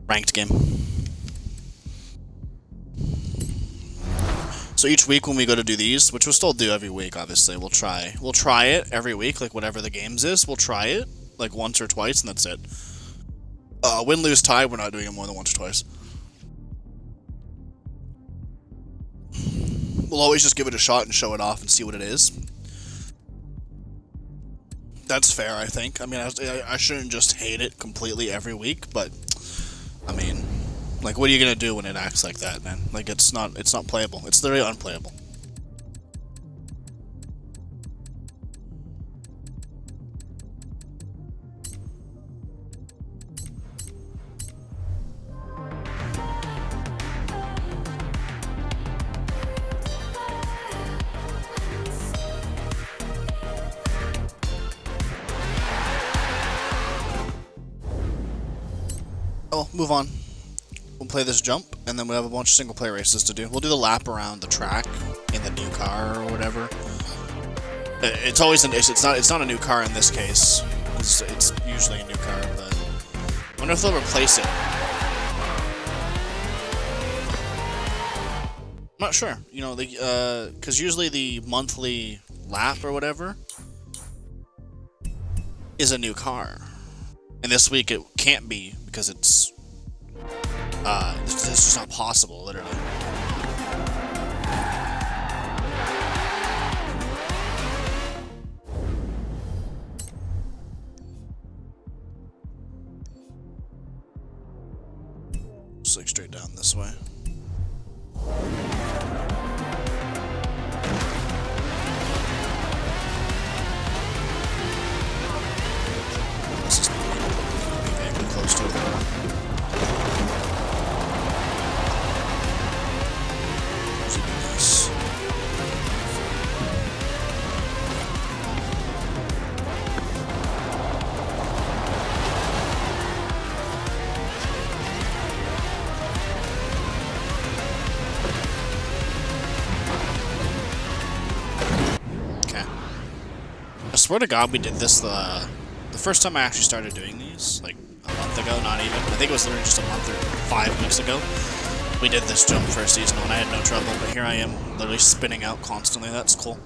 ranked game. So each week when we go to do these, which we'll still do every week, obviously, we'll try it every week, like whatever the games is. We'll try it like once or twice, and that's it. Win, lose, tie. We're not doing it more than once or twice. We'll always just give it a shot and show it off and see what it is. That's fair, I think. I mean, I shouldn't just hate it completely every week, but I mean, like, what are you gonna do when it acts like that, man? Like, it's not playable. It's literally unplayable. Oh, move on. We'll play this jump, and then we have a bunch of single player races to do. We'll do the lap around the track in the new car or whatever. It's always it's not a new car in this case. It's usually a new car, but I wonder if they'll replace it. I'm not sure. You know, because usually the monthly lap or whatever is a new car. And this week it can't be because it's just not possible, literally. Just like straight down this way. This is very close to it. I swear to God we did this the first time I actually started doing these, like a month ago, not even. I think it was literally just a month or 5 weeks ago. We did this jump for a seasonal and I had no trouble, but here I am literally spinning out constantly. That's cool.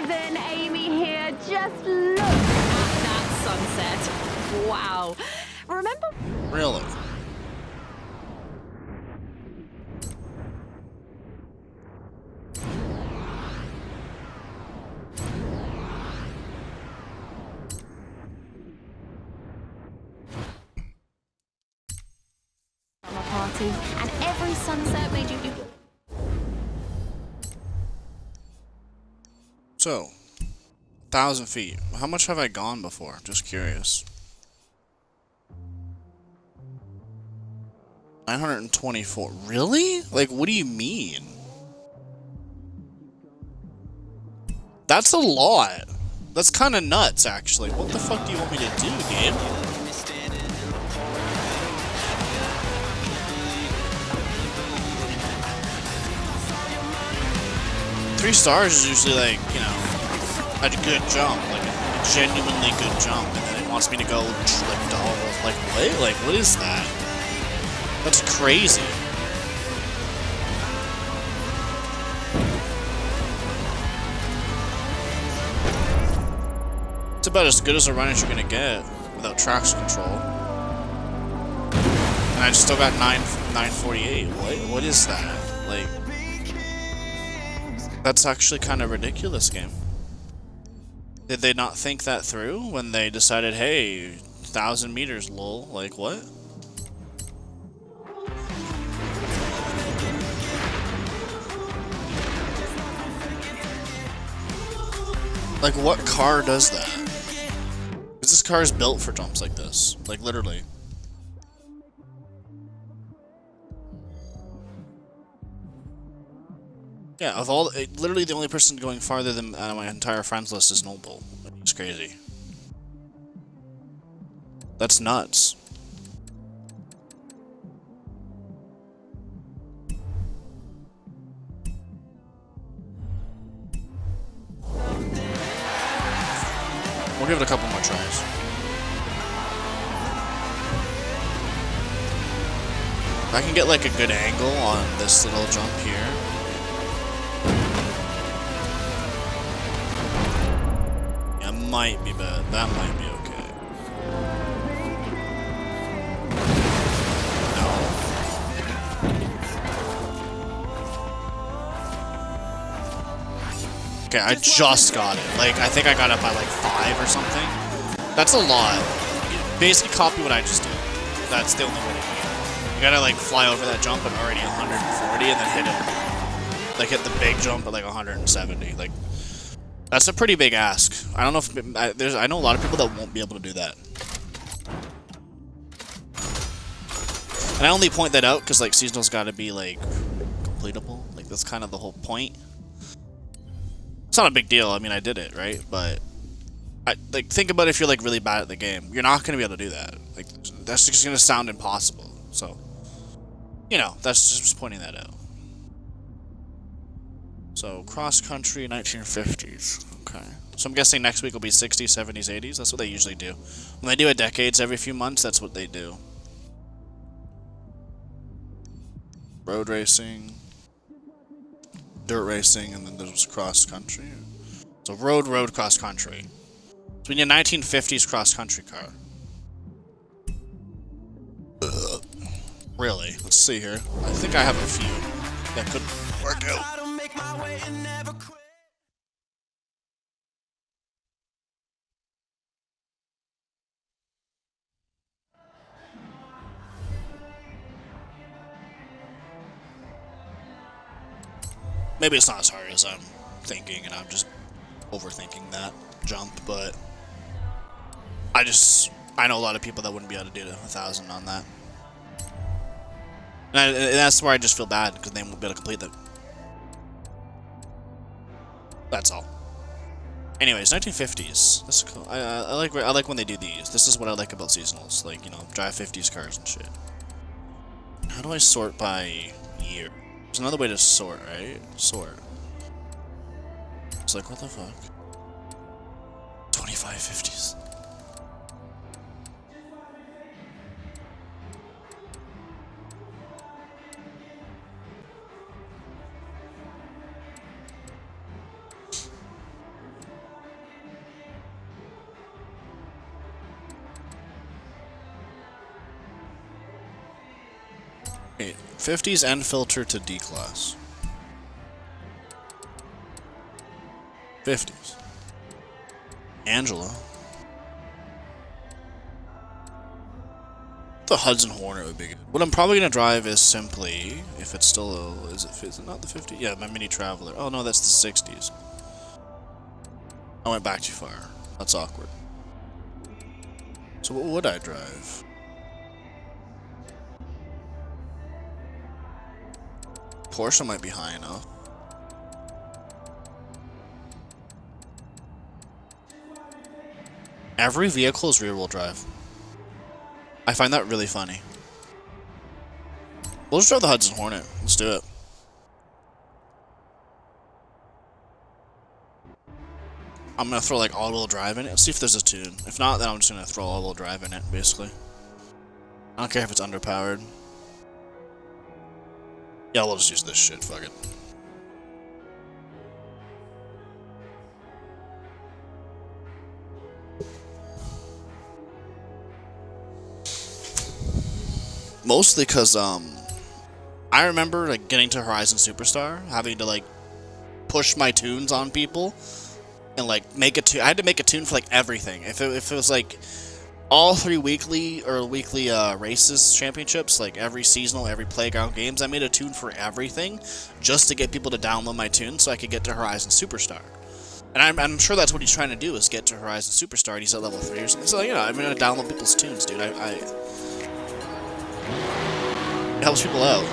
Then Amy here, just look at that sunset. Wow. Remember? Really? Summer party, and every sunset made you do. So, 1,000 feet. How much have I gone before? Just curious. 924. Really? Like, what do you mean? That's a lot. That's kind of nuts, actually. What the fuck do you want me to do, game? 3 stars is usually like, you know, a good jump, like a genuinely good jump, and then it wants me to go like to almost like what? Like what is that? That's crazy. It's about as good as a run as you're gonna get without traction control. And I still got 948. What is that? Like, that's actually kind of ridiculous, game. Did they not think that through when they decided, hey, 1,000 meters, lol? Like, what? Like, what car does that? Because this car is built for jumps like this. Like, literally. Yeah, of all, literally the only person going farther than my entire friends list is Noble. It's crazy. That's nuts. We'll give it a couple more tries. If I can get like a good angle on this little jump here. Yeah, might be bad. That might be okay. No. Okay, I just got it. Like, I think I got it by like 5 or something. That's a lot. Basically copy what I just did. That's the only way to do it. You gotta like fly over that jump at already 140 and then hit it. Like hit the big jump at like 170. Like, that's a pretty big ask. I don't know if I know a lot of people that won't be able to do that. And I only point that out because like seasonal's got to be like completable. Like that's kind of the whole point. It's not a big deal. I mean, I did it, right? But like think about if you're like really bad at the game. You're not gonna be able to do that. Like that's just gonna sound impossible. So, you know, that's just pointing that out. So, cross-country 1950s. Okay. So I'm guessing next week will be 60s, 70s, 80s. That's what they usually do. When they do a decades every few months, that's what they do. Road racing, dirt racing, and then there's cross-country. So road, cross-country. So we need a 1950s cross-country car. Really? Let's see here. I think I have a few that could work out. Maybe it's not as hard as I'm thinking, and I'm just overthinking that jump, but I know a lot of people that wouldn't be able to do 1,000 on that. And that's where I just feel bad, because they won't be able to complete that. That's all. Anyways, 1950s. That's cool. I like when they do these. This is what I like about seasonals. Like, you know, drive 50s cars and shit. How do I sort by year? There's another way to sort, right? Sort. It's like, what the fuck? 2550s. Okay, 50s and filter to D class. 50s. Angela. The Hudson Hornet would be good. What I'm probably gonna drive is simply, if it's still, is it not the 50? Yeah, my Mini Traveler. Oh no, that's the 60s. I went back too far. That's awkward. So what would I drive? Porsche might be high enough. Every vehicle is rear-wheel drive. I find that really funny. We'll just drive the Hudson Hornet. Let's do it. I'm gonna throw like all-wheel drive in it. See if there's a tune. If not, then I'm just gonna throw all-wheel drive in it, basically. I don't care if it's underpowered. Yeah, we'll just use this shit. Fuck it. Mostly because I remember like getting to Horizon Superstar, having to like push my tunes on people, and like make a tune. I had to make a tune for like everything. If it was like all 3 weekly races championships, like every seasonal, every playground games, I made a tune for everything just to get people to download my tune so I could get to Horizon Superstar. And I'm sure that's what he's trying to do, is get to Horizon Superstar, and he's at level 3 or something. So, you know, I'm gonna download people's tunes, dude. It helps people out.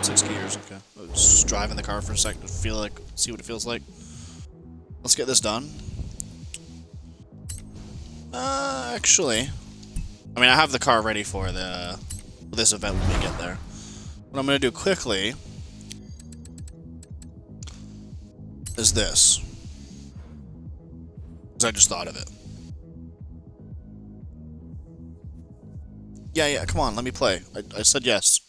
6 gears, okay. Just drive in the car for a second to see what it feels like. Let's get this done. Actually, I mean, I have the car ready for this event when we get there. What I'm gonna do quickly is this, because I just thought of it. Yeah, come on, let me play. I said yes.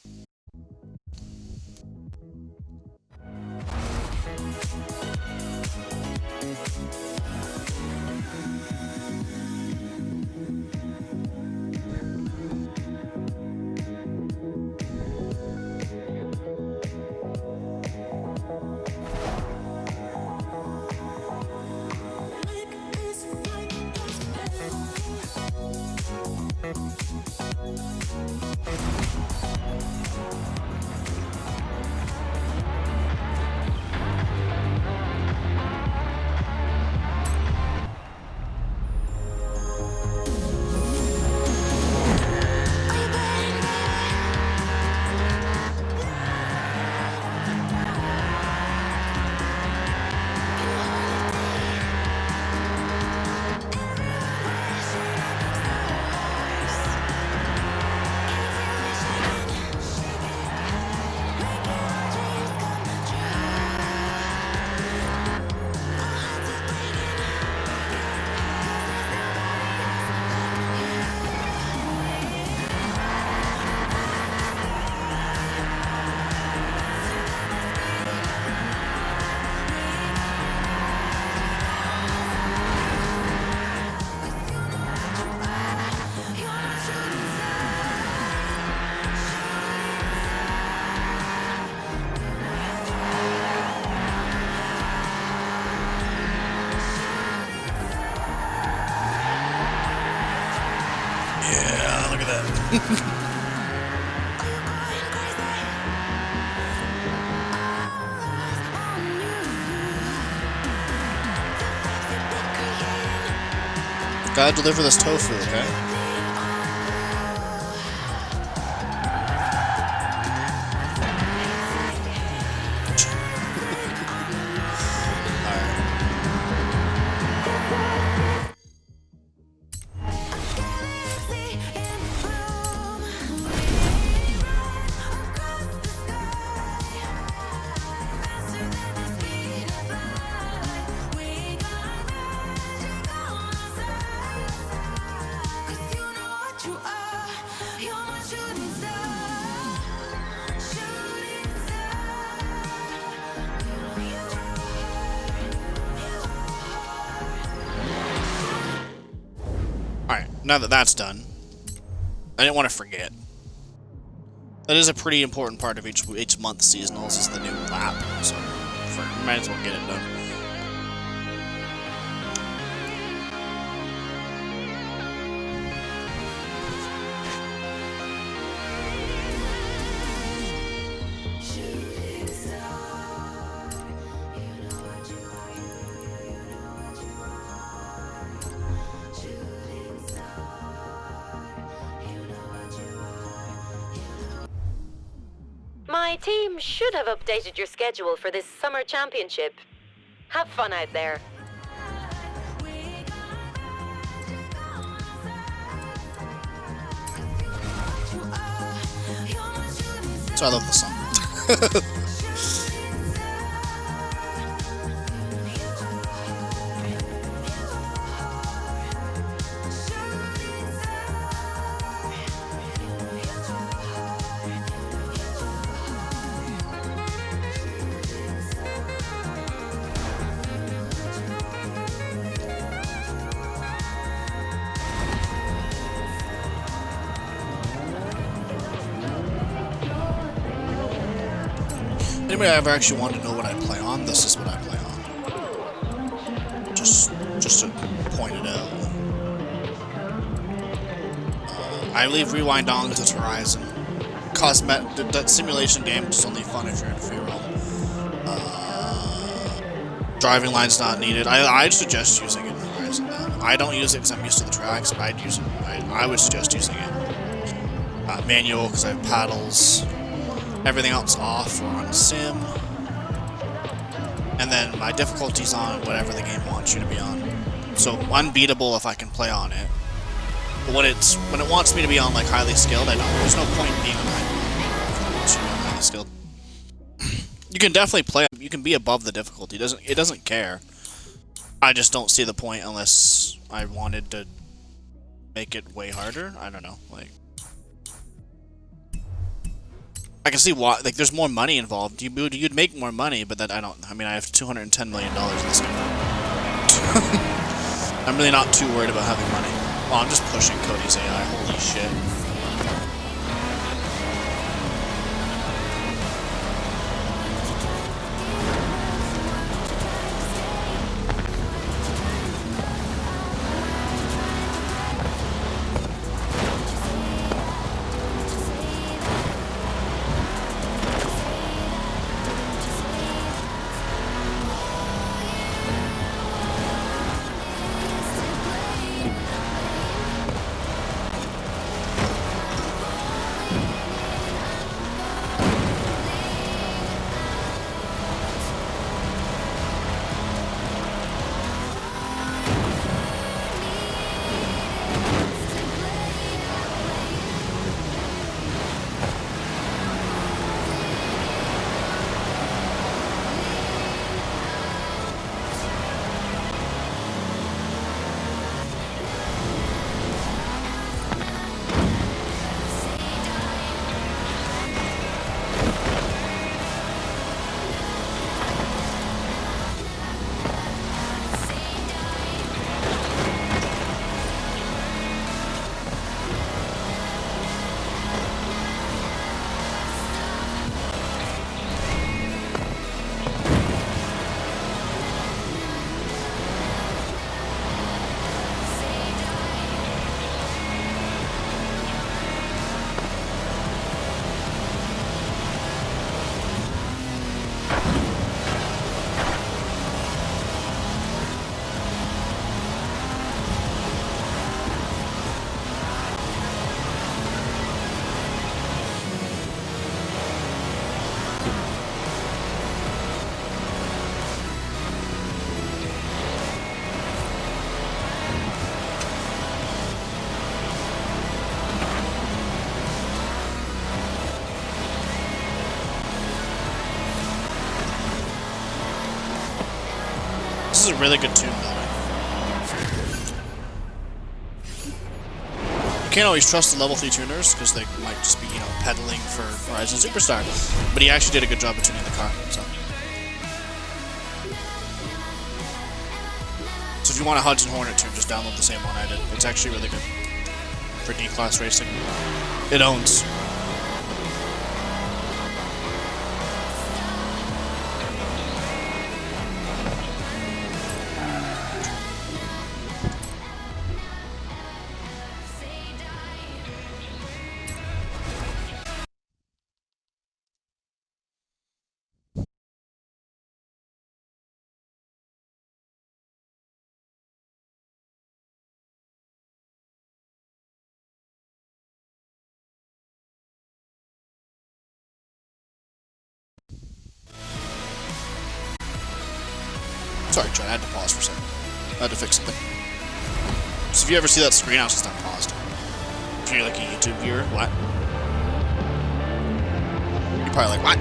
Yeah, look at that. Gotta deliver this tofu, okay? Alright, now that that's done, I didn't want to forget. That is a pretty important part of each month seasonals, is the new lap, so might as well get it done. My team should have updated your schedule for this summer championship. Have fun out there. So I love the song. anybody ever actually wanted to know what I play on, this is what I play on. Just to point it out. I leave Rewind on because it's Horizon. That simulation damage is only fun if you're in free roam. Driving line's not needed. I'd suggest using it in Horizon though. I don't use it because I'm used to the tracks, but I'd use it. I would suggest using it. Manual because I have paddles. Everything else off or on sim. And then my difficulty's on whatever the game wants you to be on. So unbeatable if I can play on it. But when it wants me to be on like highly skilled, I don't. There's no point in being on highly skilled. You can definitely play. You can be above the difficulty. It doesn't care. I just don't see the point unless I wanted to make it way harder. I don't know. Like, I can see why. Like, there's more money involved. You'd make more money, but that I don't. I mean, I have $210 million in this game. I'm really not too worried about having money. Oh, I'm just pushing Cody's AI. Holy shit. This is a really good tune, though. You can't always trust the level 3 tuners, because they might just be, peddling for Horizon Superstar. But he actually did a good job of tuning the car, so. So if you want a Hudson Hornet tune, just download the same one I did. It's actually really good for D-Class racing. It owns. Sorry, John, I had to pause for a second. I had to fix something. So if you ever see that screen, I was just not paused. If you're like a YouTube viewer, what? You're probably like, what?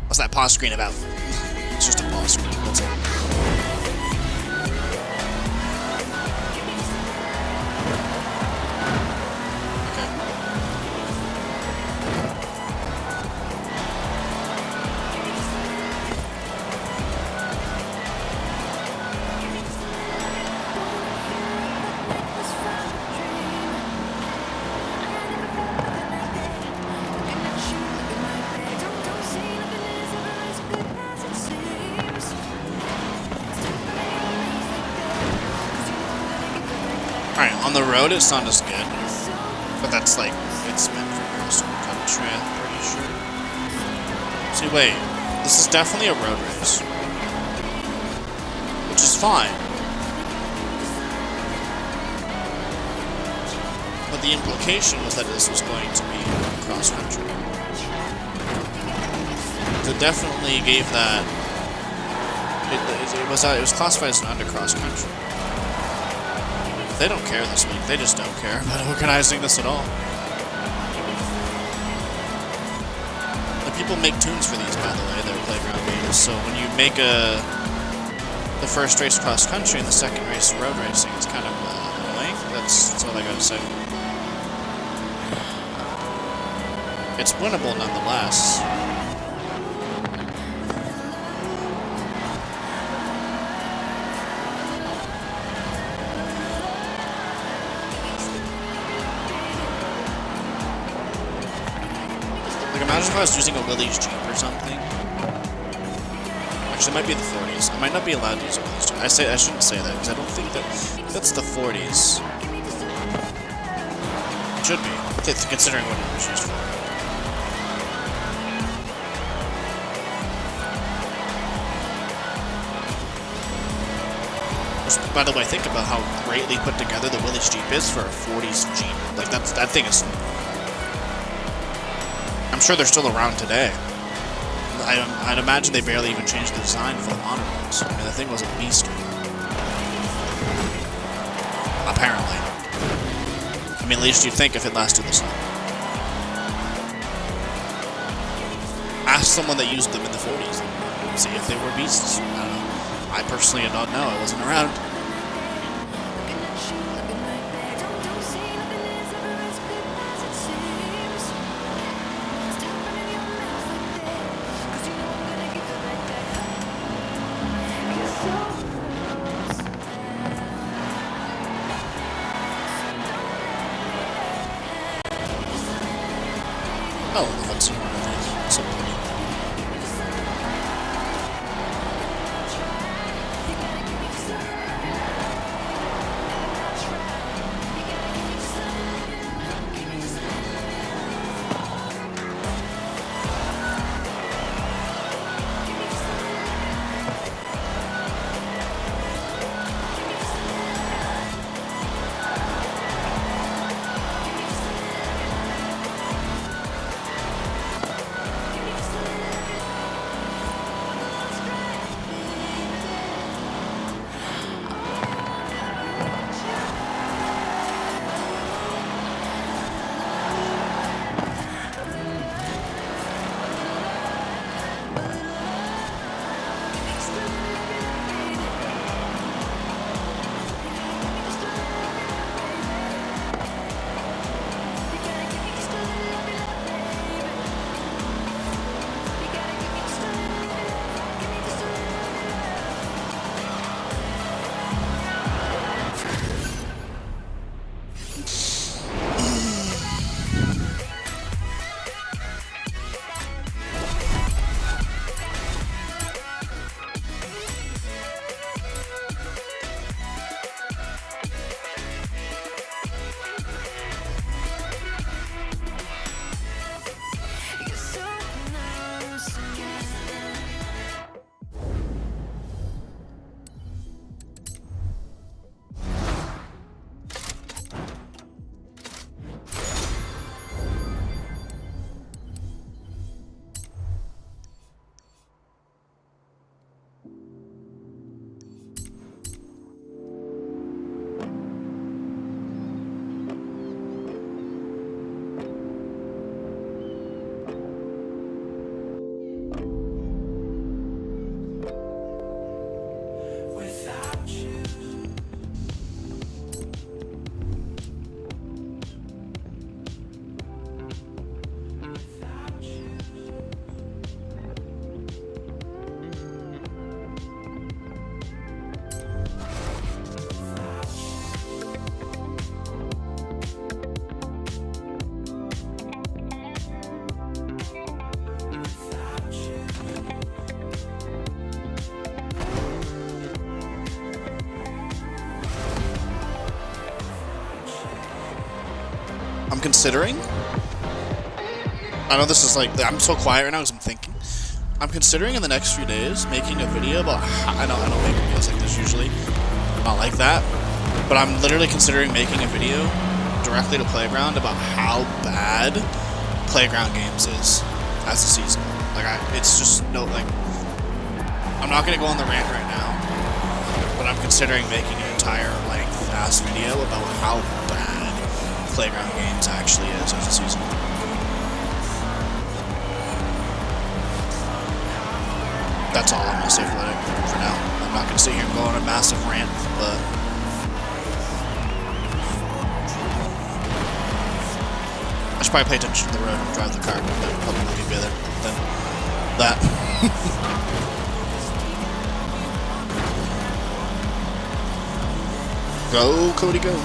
What's that pause screen about? It's just a pause screen, that's it. Alright, on the road it's not as good. But that's like, it's meant for cross country, I'm pretty sure. See, wait. This is definitely a road race. Which is fine. But the implication was that this was going to be cross country. So it definitely gave that. It was classified as an undercross country. They don't care this week. They just don't care about organizing this at all. The people make tunes for these, by the way. They're playground games. So when you make the first race cross country and the second race road racing, it's kind of annoying. That's all I gotta say. It's winnable nonetheless. Like, imagine if I was using a Willys Jeep or something. Actually, it might be the 40s. I might not be allowed to use a Willys Jeep. I shouldn't say that, because I don't think that's the 40s. It should be, considering what it was used for. By the way, think about how greatly put together the Willys Jeep is for a 40s Jeep. Like, that thing is... I'm sure they're still around today. I'd imagine they barely even changed the design for the modern ones. I mean, the thing was a beast. Apparently. I mean, at least you'd think if it lasted this long. Ask someone that used them in the 40s and see if they were beasts. I don't know. I personally don't know. I wasn't around. Oh, the Hudson River. So pretty. I'm considering. I know this is like, I'm so quiet right now because I'm thinking. I'm considering in the next few days making a video about how, I don't make videos like this usually. Not like that. But I'm literally considering making a video directly to Playground about how bad Playground Games is as a season. Like, it's just no, like, I'm not gonna go on the rant right now, but I'm considering making an entire length-ass video about how bad Playground Games actually is as a season. That's all I'm gonna say for that for now. I'm not gonna sit here and go on a massive rant, but I should probably pay attention to the road and drive the car. That would probably be better than that. Go, Cody, go.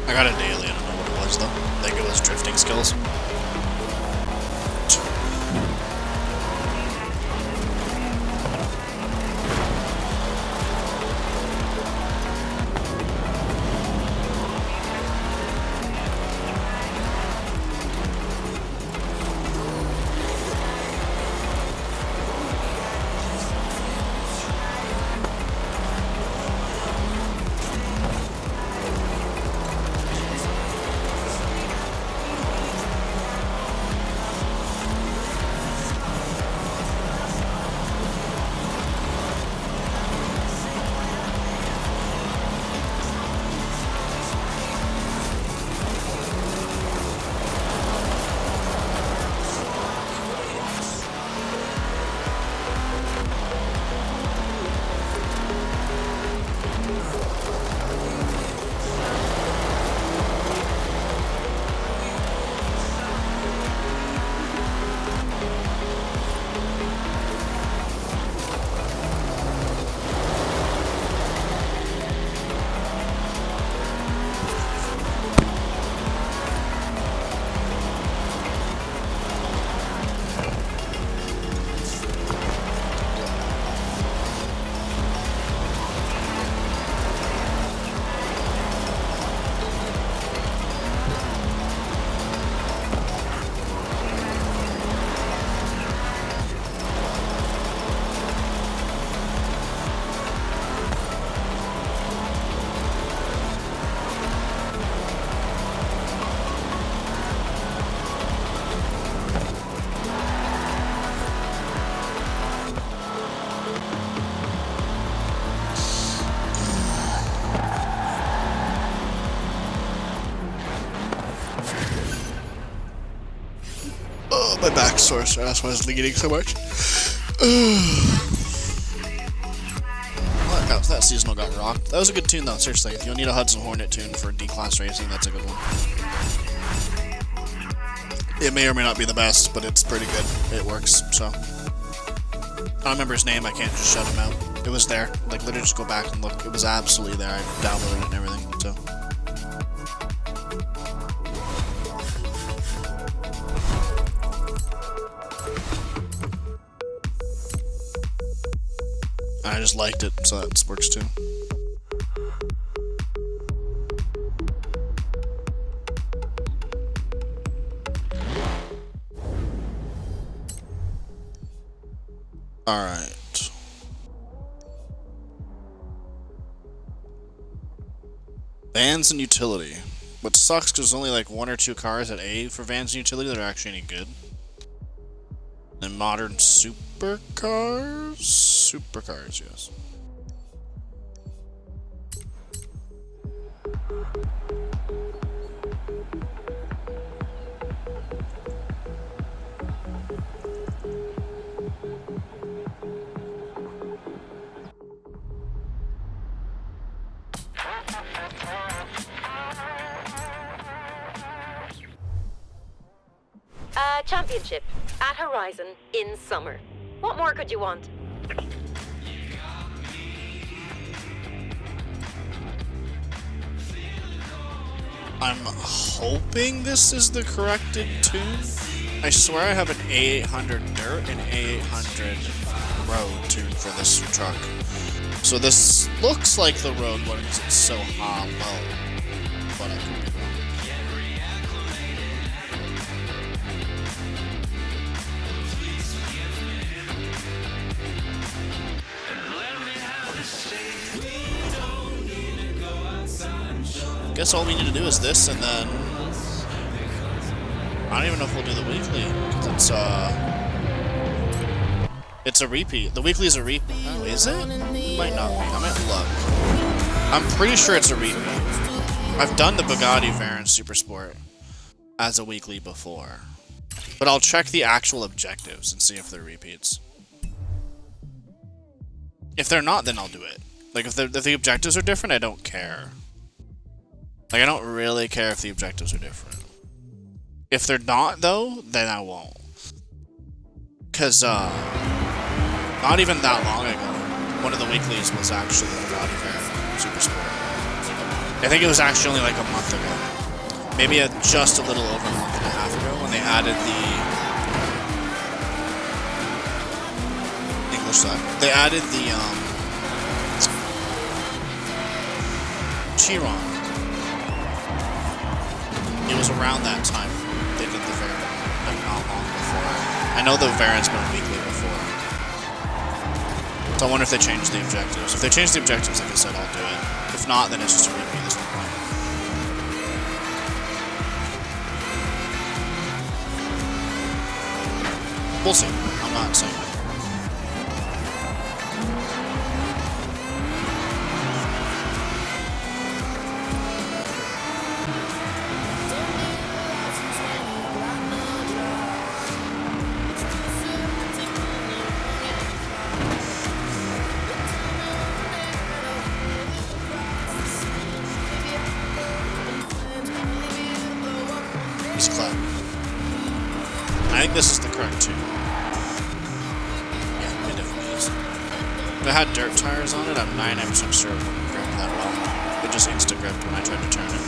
I got a daily, I don't know what it was though. I think it was drifting skills. Oh, my back's sore, so that's why I was leaning so much. Well, that seasonal got rocked. That was a good tune though, seriously. If you'll need a Hudson Hornet tune for D-Class racing, that's a good one. It may or may not be the best, but it's pretty good. It works, so. I don't remember his name, I can't just shut him out. It was there. Like, literally just go back and look. It was absolutely there. I downloaded it and everything, so. I just liked it, so that works too. Alright. Bands and utility. What sucks because there's only like 1 or 2 cars at A for vans and utility that are actually any good. And modern supercars? Supercars, yes. Championship at Horizon in summer. What more could you want? I'm hoping this is the corrected tune. I swear I have an A800 dirt and A800 road tune for this truck. So this looks like the road one because it's so hollow. But I could be wrong. Guess all we need to do is this, and then I don't even know if we'll do the weekly because it's a repeat. The weekly is a repeat. Oh, is it? Might not be. I might look. I'm pretty sure it's a repeat. I've done the Bugatti Veyron Supersport as a weekly before, but I'll check the actual objectives and see if they're repeats. If they're not, then I'll do it. Like if the objectives are different, I don't care. Like, I don't really care if the objectives are different. If they're not, though, then I won't. Because, not even that long ago, one of the weeklies was actually the Bugatti Veyron Supersport. I think it was actually only like a month ago. Maybe just a little over a month and a half ago when they added the English side. They added the, Chiron. It was around that time they did the Veyron, but not long before. I know the Veyron's been weekly before. So I wonder if they changed the objectives. If they change the objectives, like I said, I'll do it. If not, then it's just a repeat. There's no point. We'll see. I'm not saying it. Clap. I think this is the correct tune. Yeah, it definitely is. If it had dirt tires on it, I'm 99% sure it wouldn't grip that well. It just insta-gripped when I tried to turn it.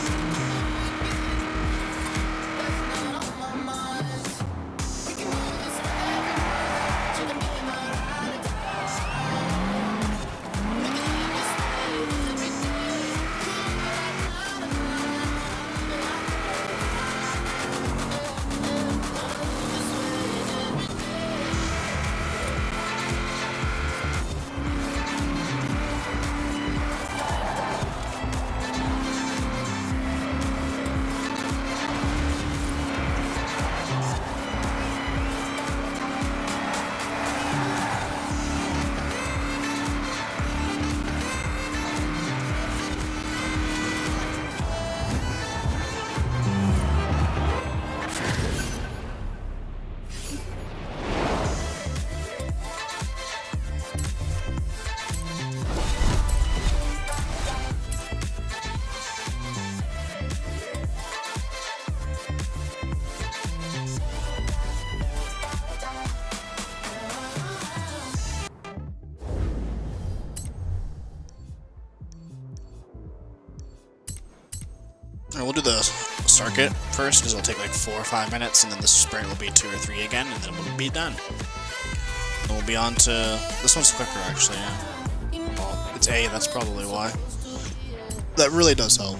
We'll do the circuit first, because it'll take like 4 or 5 minutes, and then the sprint will be 2 or 3 again, and then we'll be done. And we'll be on to... This one's quicker, actually, yeah. Well, it's A, that's probably why. That really does help.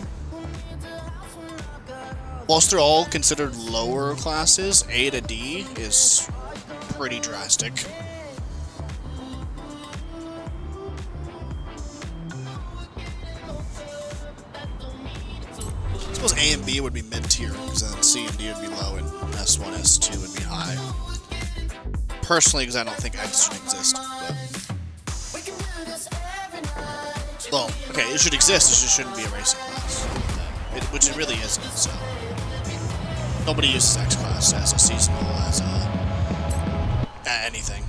Whilst they're all considered lower classes, A to D is pretty drastic. suppose A and B would be mid-tier, because then C and D would be low, and S1, S2 would be high. Personally, because I don't think X should exist. But... Well, okay, it should exist, it just shouldn't be a racing class. Which it really isn't, so... Nobody uses X class as a seasonal, as a... anything.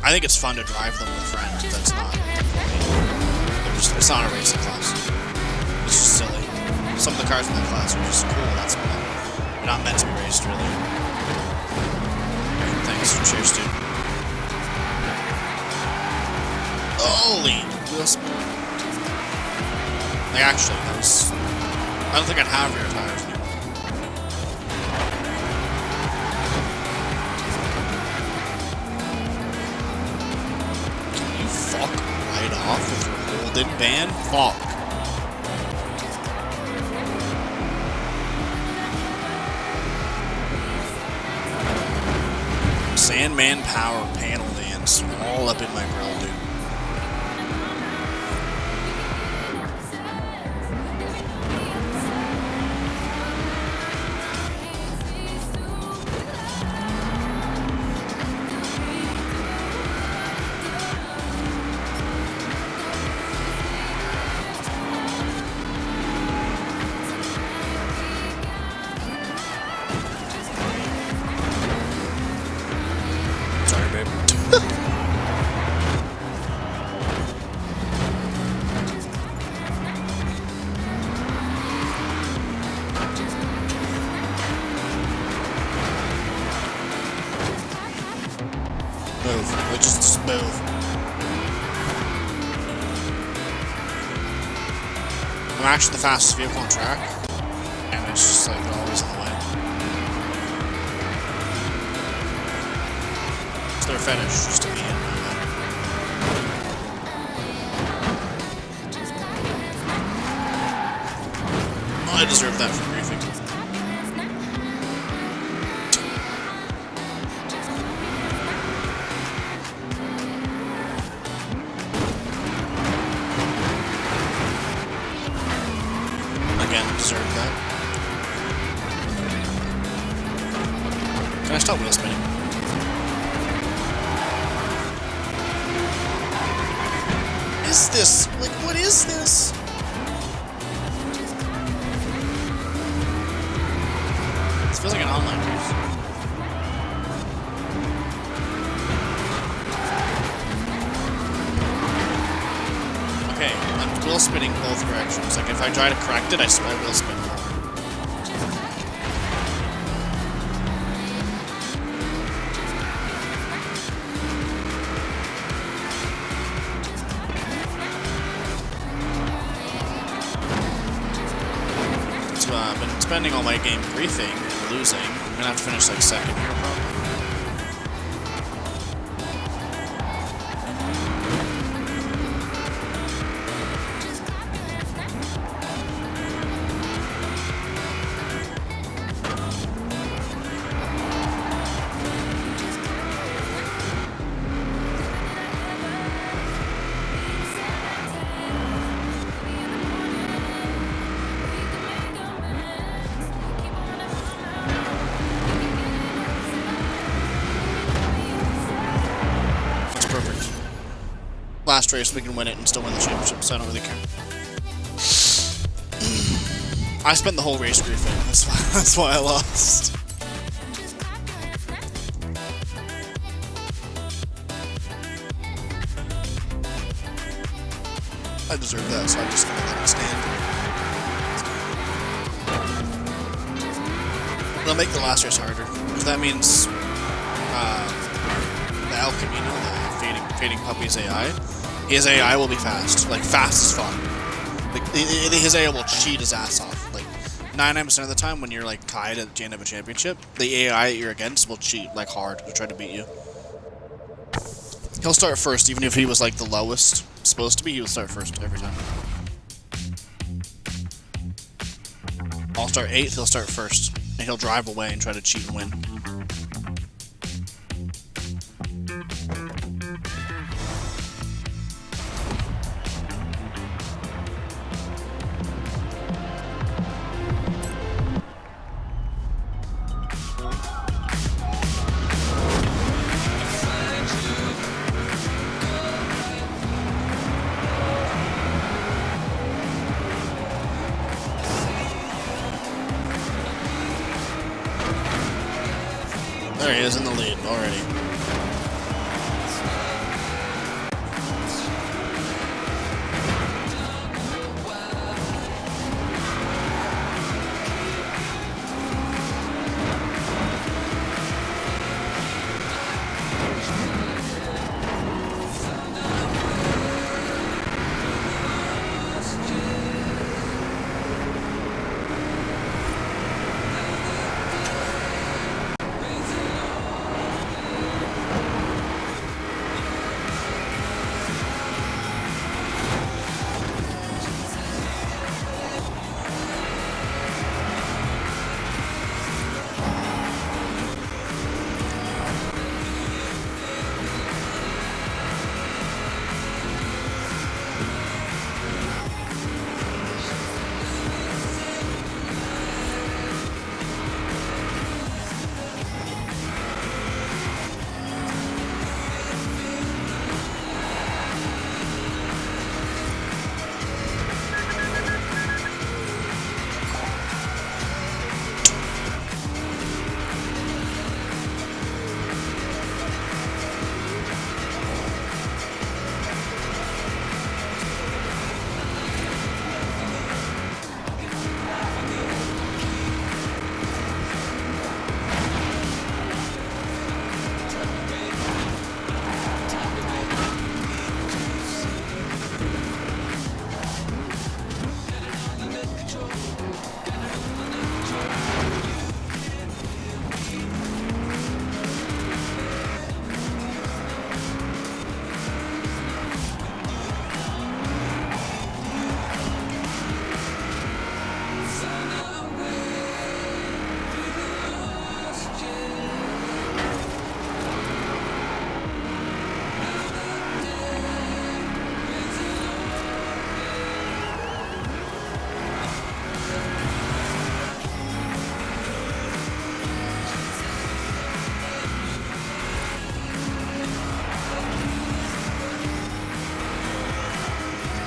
I think it's fun to drive them with friends, but that's not... It's not a racing class. It's just silly. Some of the cars in that class are just cool, that's all. They're not meant to be raced, really. Thanks. Cheers, dude. Holy! Wheel spin. Like, actually, that was... I don't think I'd have rear tires anymore. Can you fuck right off with your golden band? Fuck. Sandman power panel dance all up in my grill, dude. Just move. I'm actually the fastest vehicle on track, and it's just like always in the way. It's their fetish, just to be in my way. Well, I deserve that for briefing. Deserve that. Can I stop wheel spinning? What is this? Like, what is this? This feels like an online race. Okay, I'm wheel spinning both directions. Like, if I try to correct it, I swear I will spin more. So, I've been spending all my game briefing and losing. I'm gonna have to finish, like, second here, probably. Last race, we can win it and still win the championship, so I don't really care. I spent the whole race griefing, that's why I lost. I deserve that, so I'm just gonna let it stand. They'll make the last race harder, because that means the El Camino, the Fading Puppy's AI, his AI will be fast, like fast as fuck. Like his AI will cheat his ass off. Like 99% of the time when you're like tied at the end of a championship, the AI you're against will cheat like hard to try to beat you. He'll start first, even if he was like the lowest supposed to be. He'll start first every time. I'll start 8th. He'll start first, and he'll drive away and try to cheat and win. There he is in the lead already.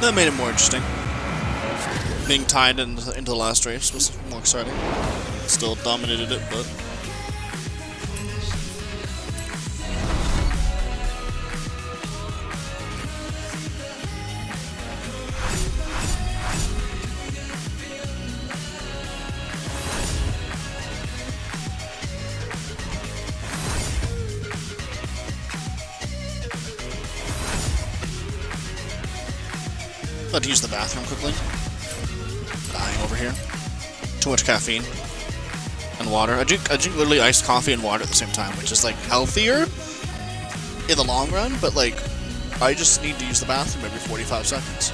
That made it more interesting. Being tied into the last race was more exciting. Still dominated it, but... About to use the bathroom quickly. Dying over here. Too much caffeine and water. I drink literally iced coffee and water at the same time, which is like healthier in the long run, but like I just need to use the bathroom every 45 seconds.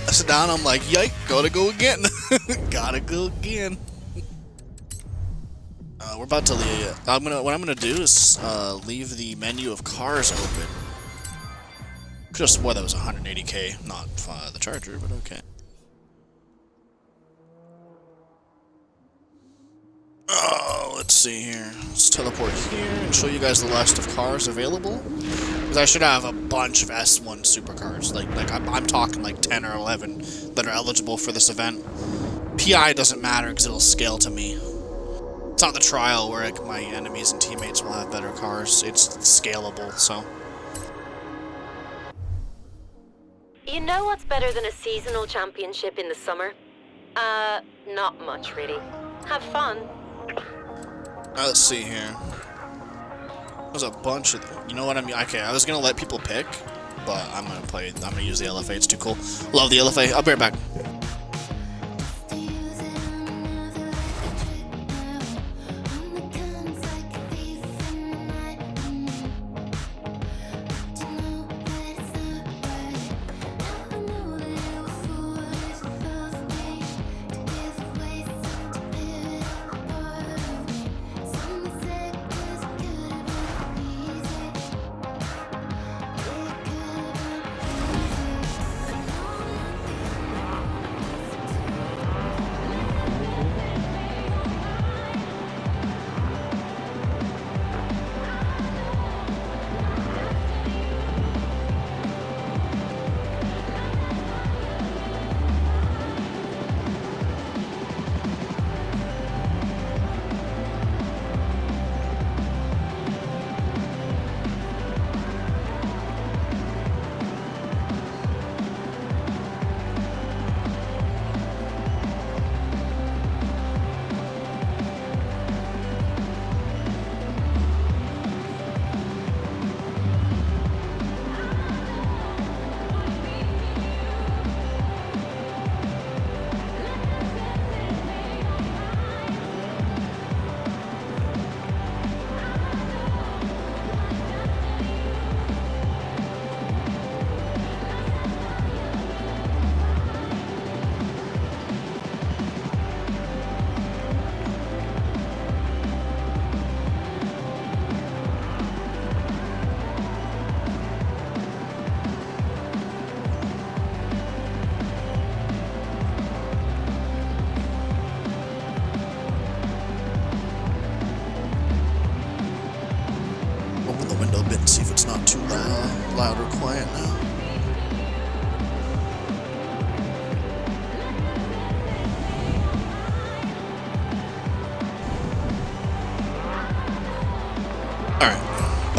I sit down, I'm like, yike, gotta go again. Gotta go again. We're about to leave. What I'm gonna do is leave the menu of cars open. Could have swore that was 180k, not the Charger, but okay. Oh, let's see here. Let's teleport here and show you guys the list of cars available. Because I should have a bunch of S1 supercars. Like I'm talking like 10 or 11 that are eligible for this event. PI doesn't matter because it'll scale to me. It's not the trial where like, my enemies and teammates will have better cars. It's scalable, so... You know what's better than a seasonal championship in the summer? Not much, really. Have fun. Let's see here. There's a bunch of them. You know what I mean? Okay, I was gonna let people pick, but I'm gonna use the LFA. It's too cool. Love the LFA. I'll be right back.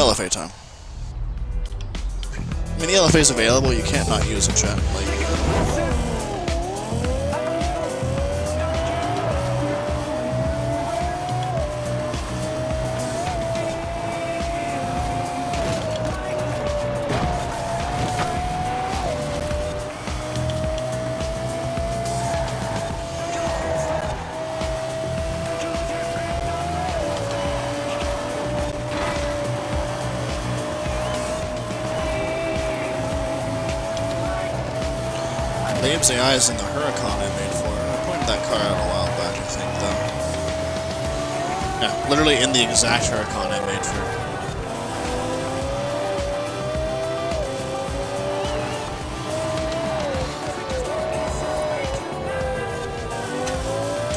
LFA time. I mean, the LFA is available. You can't not use it, chat. Like. Labe's AI is in the Huracan I made for it. I pointed that car out a while back, I think, though. Yeah, literally in the exact Huracan I made for it.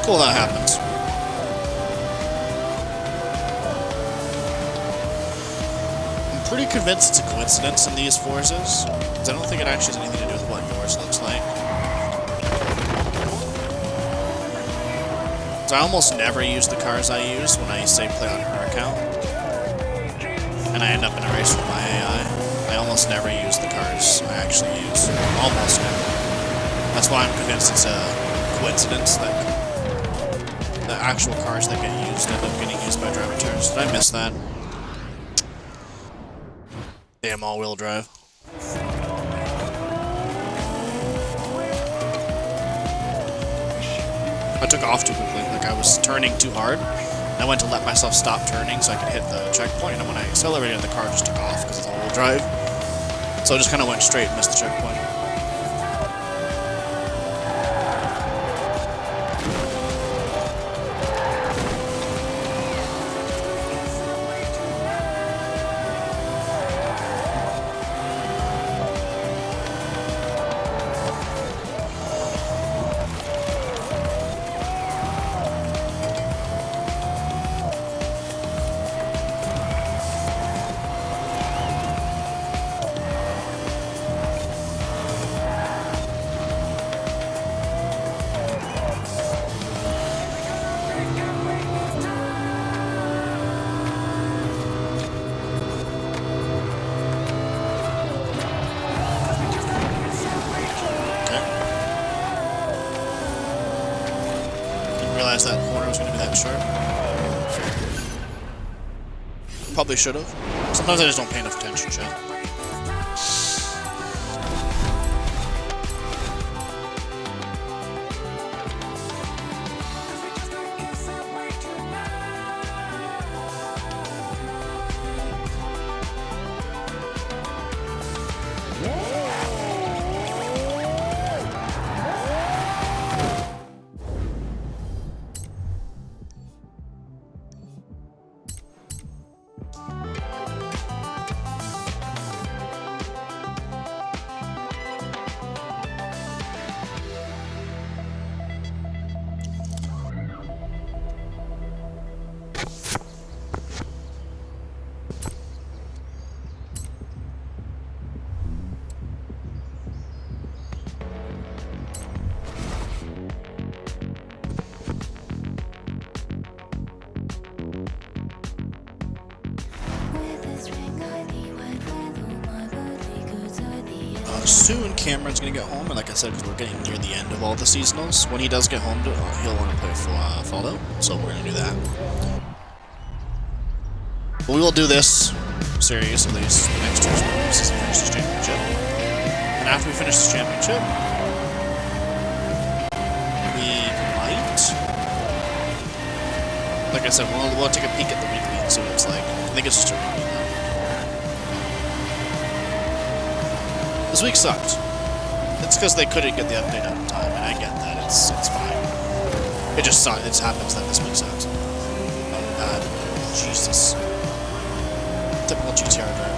Cool that happens. I'm pretty convinced it's a coincidence in these Forzas, because I don't think it actually has anything to do with what yours looks like. So I almost never use the cars I use when I say play on her account, and I end up in a race with my AI. I almost never use the cars I actually use. Almost never. That's why I'm convinced it's a coincidence that the actual cars that get used end up getting used by drivers. Did I miss that? Damn all-wheel drive. I took off too quickly, like I was turning too hard. I went to let myself stop turning so I could hit the checkpoint, and when I accelerated, the car just took off because it's all-wheel drive. So I just kind of went straight and missed the checkpoint. That corner was going to be that sharp. Probably should have. Sometimes I just don't pay enough attention, chat. Soon Cameron's gonna get home, and like I said, because we're getting near the end of all the seasonals, when he does get home, he'll want to play Fallout, so we're gonna do that. But we will do this series at least the next 2 months to finish this championship. And after we finish this championship, we might, like I said, we'll take a peek at the weekly and see what it's like. I think it's just a weekly now. This week sucked. It's because they couldn't get the update out in time, and I get that. It's fine. It just sucks. It happens that this week sucks. Oh God, Jesus. Typical GTR driver.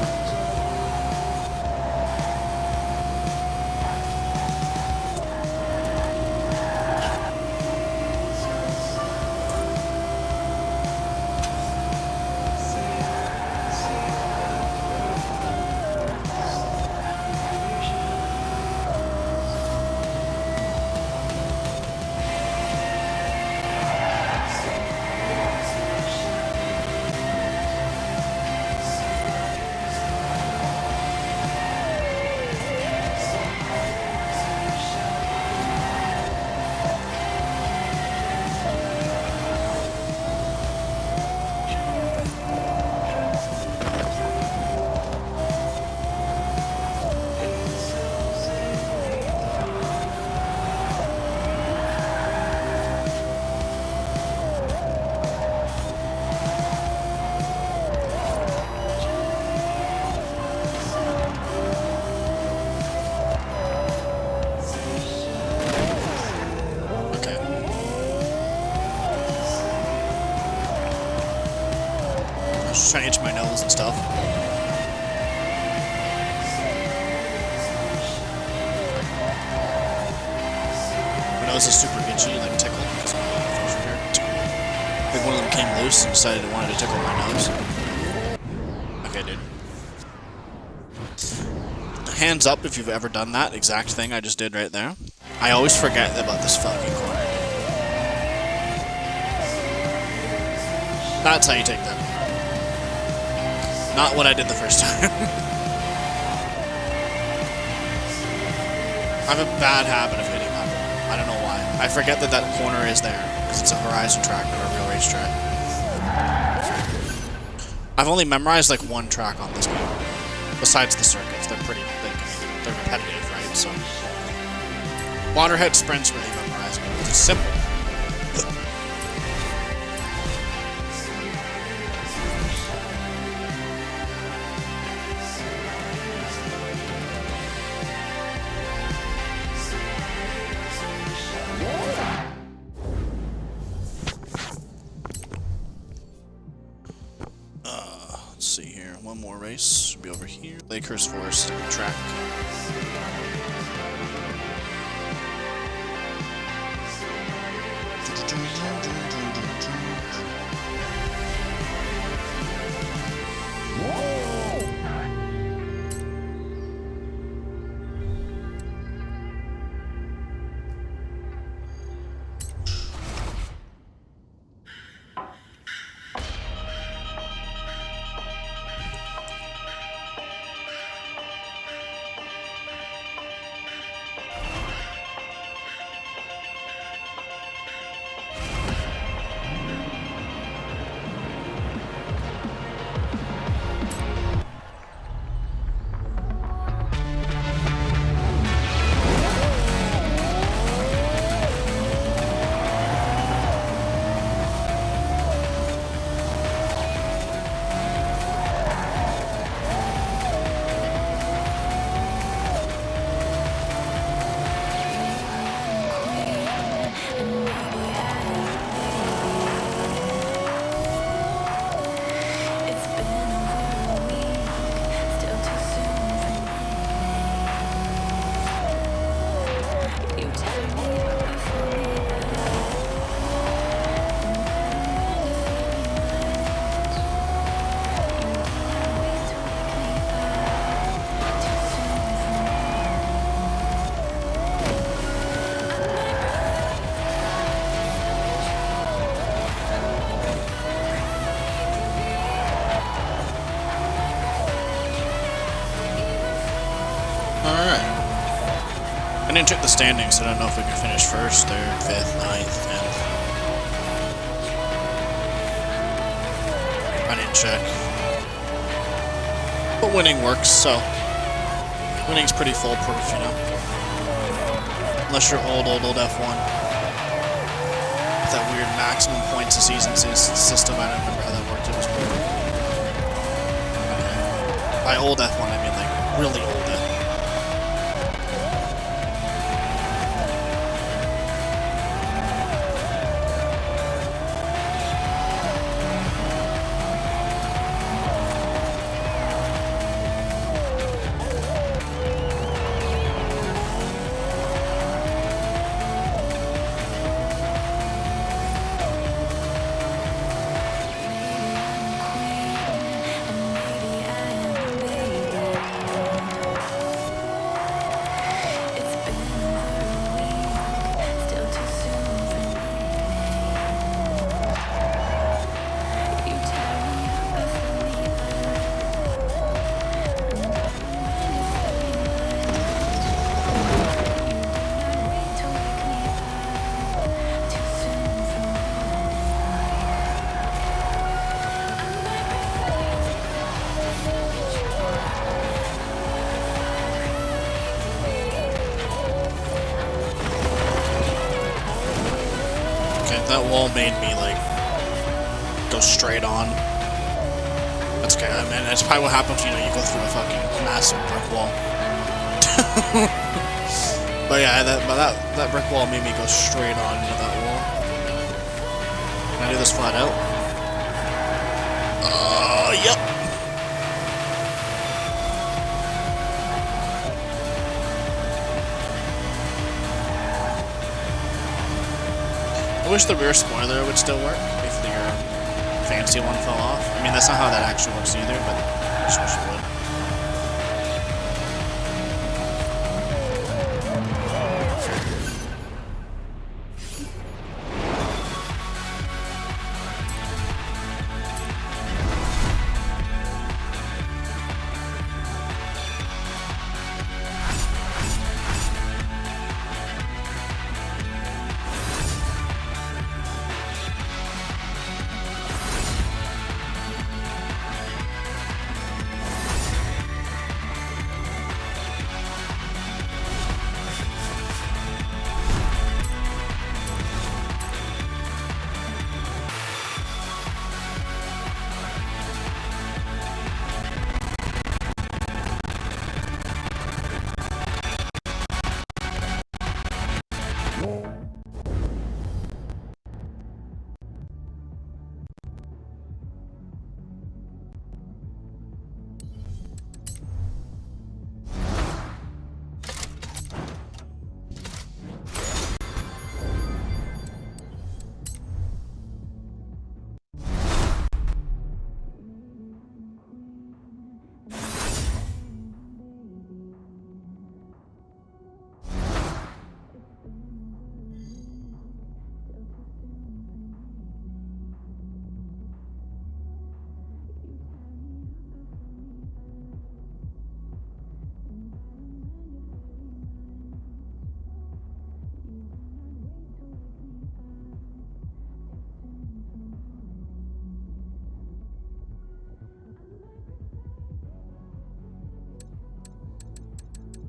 Just trying to itch my nose and stuff. My nose is super itchy, like tickled because of my facial hair. I think one of them came loose and decided it wanted to tickle my nose. Okay, dude. Hands up if you've ever done that exact thing I just did right there. I always forget about this fucking corner. That's how you take that. Not what I did the first time. I have a bad habit of hitting that. I don't know why. I forget that that corner is there because it's a Horizon track, not a real racetrack. I've only memorized like one track on this game. Besides the circuits, they're pretty big. They're repetitive, right? So Waterhead Sprint's really memorized. It's simple. Let's see here. One more race. Should be over here. Lakers Forest track. I didn't check the standings, so I don't know if we can finish first, third, fifth, ninth, 10th. I didn't check. But winning works, so winning's pretty foolproof, you know. Unless you're old F1. With that weird maximum points a season system, I don't remember how that worked. It was weird. Okay. By old F1, I mean like really old F1. That wall made me, like, go straight on. That's okay, I mean, that's probably what happens, you know, you go through a fucking massive brick wall. But yeah, that brick wall made me go straight on into that wall. Can I do this flat out? Oh, Yep. I wish the rear spoiler would still work if the fancy one fell off. I mean, that's not how that actually works either, but I just wish it would.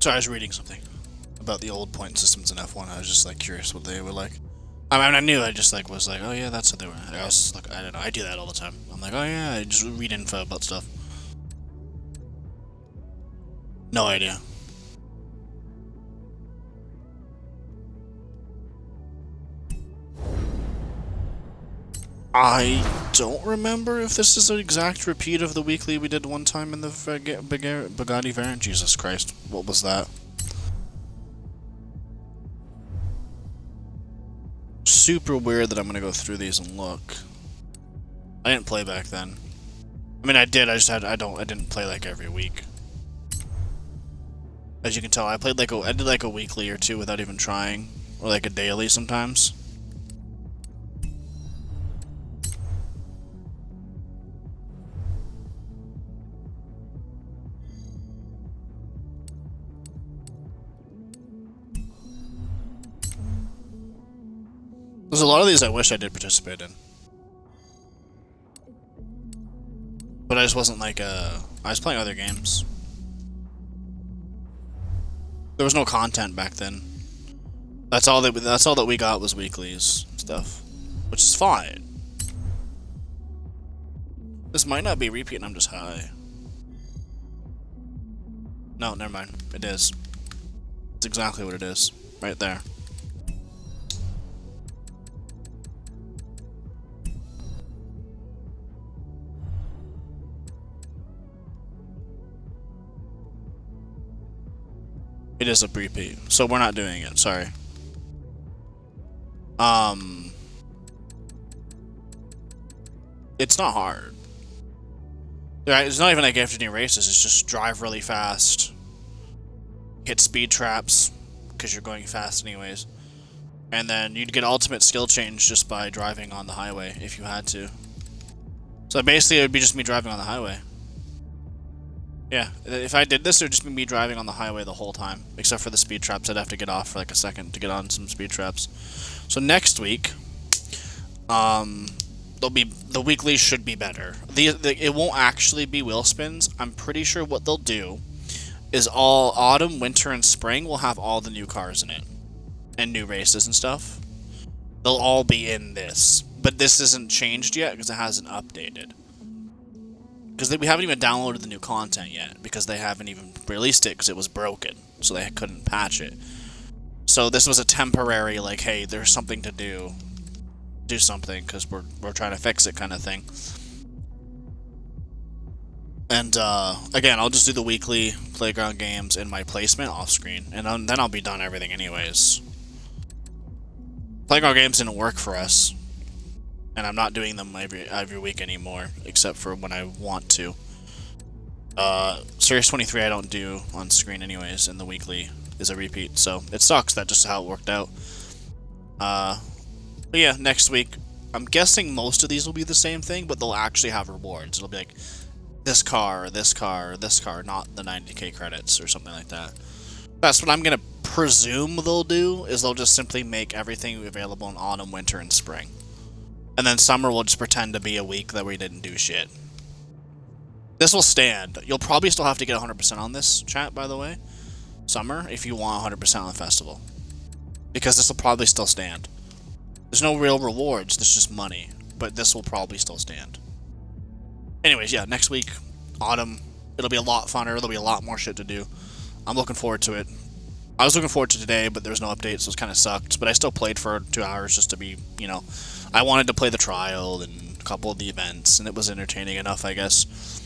Sorry, I was reading something about the old point systems in F1. I was just like curious what they were like. I mean, I knew. I just like was like, oh yeah, that's what they were. I was like, I don't know. I do that all the time. I'm like, oh yeah, I just read info about stuff. No idea. I don't remember if this is an exact repeat of the weekly we did one time in the Bugatti variant. Jesus Christ, what was that? Super weird that I'm gonna go through these and look. I didn't play back then. I mean, I did. I didn't play like every week. As you can tell, I did like a weekly or two without even trying, or like a daily sometimes. There's a lot of these I wish I did participate in. But I just wasn't like, I was playing other games. There was no content back then. That's all that we got was weeklies stuff. Which is fine. This might not be repeat and I'm just high. No, never mind. It is. It's exactly what it is. Right there. It is a repeat, so we're not doing it, sorry. It's not hard. It's not even like you have to do races, it's just drive really fast. Hit speed traps, because you're going fast anyways. And then you'd get ultimate skill change just by driving on the highway, if you had to. So basically it would be just me driving on the highway. Yeah, if I did this, it would just be me driving on the highway the whole time. Except for the speed traps, I'd have to get off for like a second to get on some speed traps. So next week, the weeklies should be better. It won't actually be wheel spins. I'm pretty sure what they'll do is all autumn, winter, and spring will have all the new cars in it. And new races and stuff. They'll all be in this. But this isn't changed yet because it hasn't updated. Because we haven't even downloaded the new content yet, because they haven't even released it because it was broken, so they couldn't patch it. So this was a temporary, like, hey, there's something to do something, because we're trying to fix it kind of thing. And again, I'll just do the weekly playground games in my placement off screen, and then I'll be done everything anyways. Playground games didn't work for us, and I'm not doing them every week anymore, except for when I want to. Series 23 I don't do on screen anyways, and the weekly is a repeat, so it sucks. That's just how it worked out. But yeah, next week, I'm guessing most of these will be the same thing, but they'll actually have rewards. It'll be like this car, or this car, or this car, not the 90k credits or something like that. That's what I'm gonna presume they'll do, is they'll just simply make everything available in autumn, winter, and spring. And then summer will just pretend to be a week that we didn't do shit. This will stand. You'll probably still have to get 100% on this, chat, by the way. Summer, if you want 100% on the festival. Because this will probably still stand. There's no real rewards, there's just money. But this will probably still stand. Anyways, yeah, next week, autumn, it'll be a lot funner, there'll be a lot more shit to do. I'm looking forward to it. I was looking forward to today, but there was no update, so it kind of sucked. But I still played for 2 hours just to be, I wanted to play the trial and a couple of the events, and it was entertaining enough, I guess.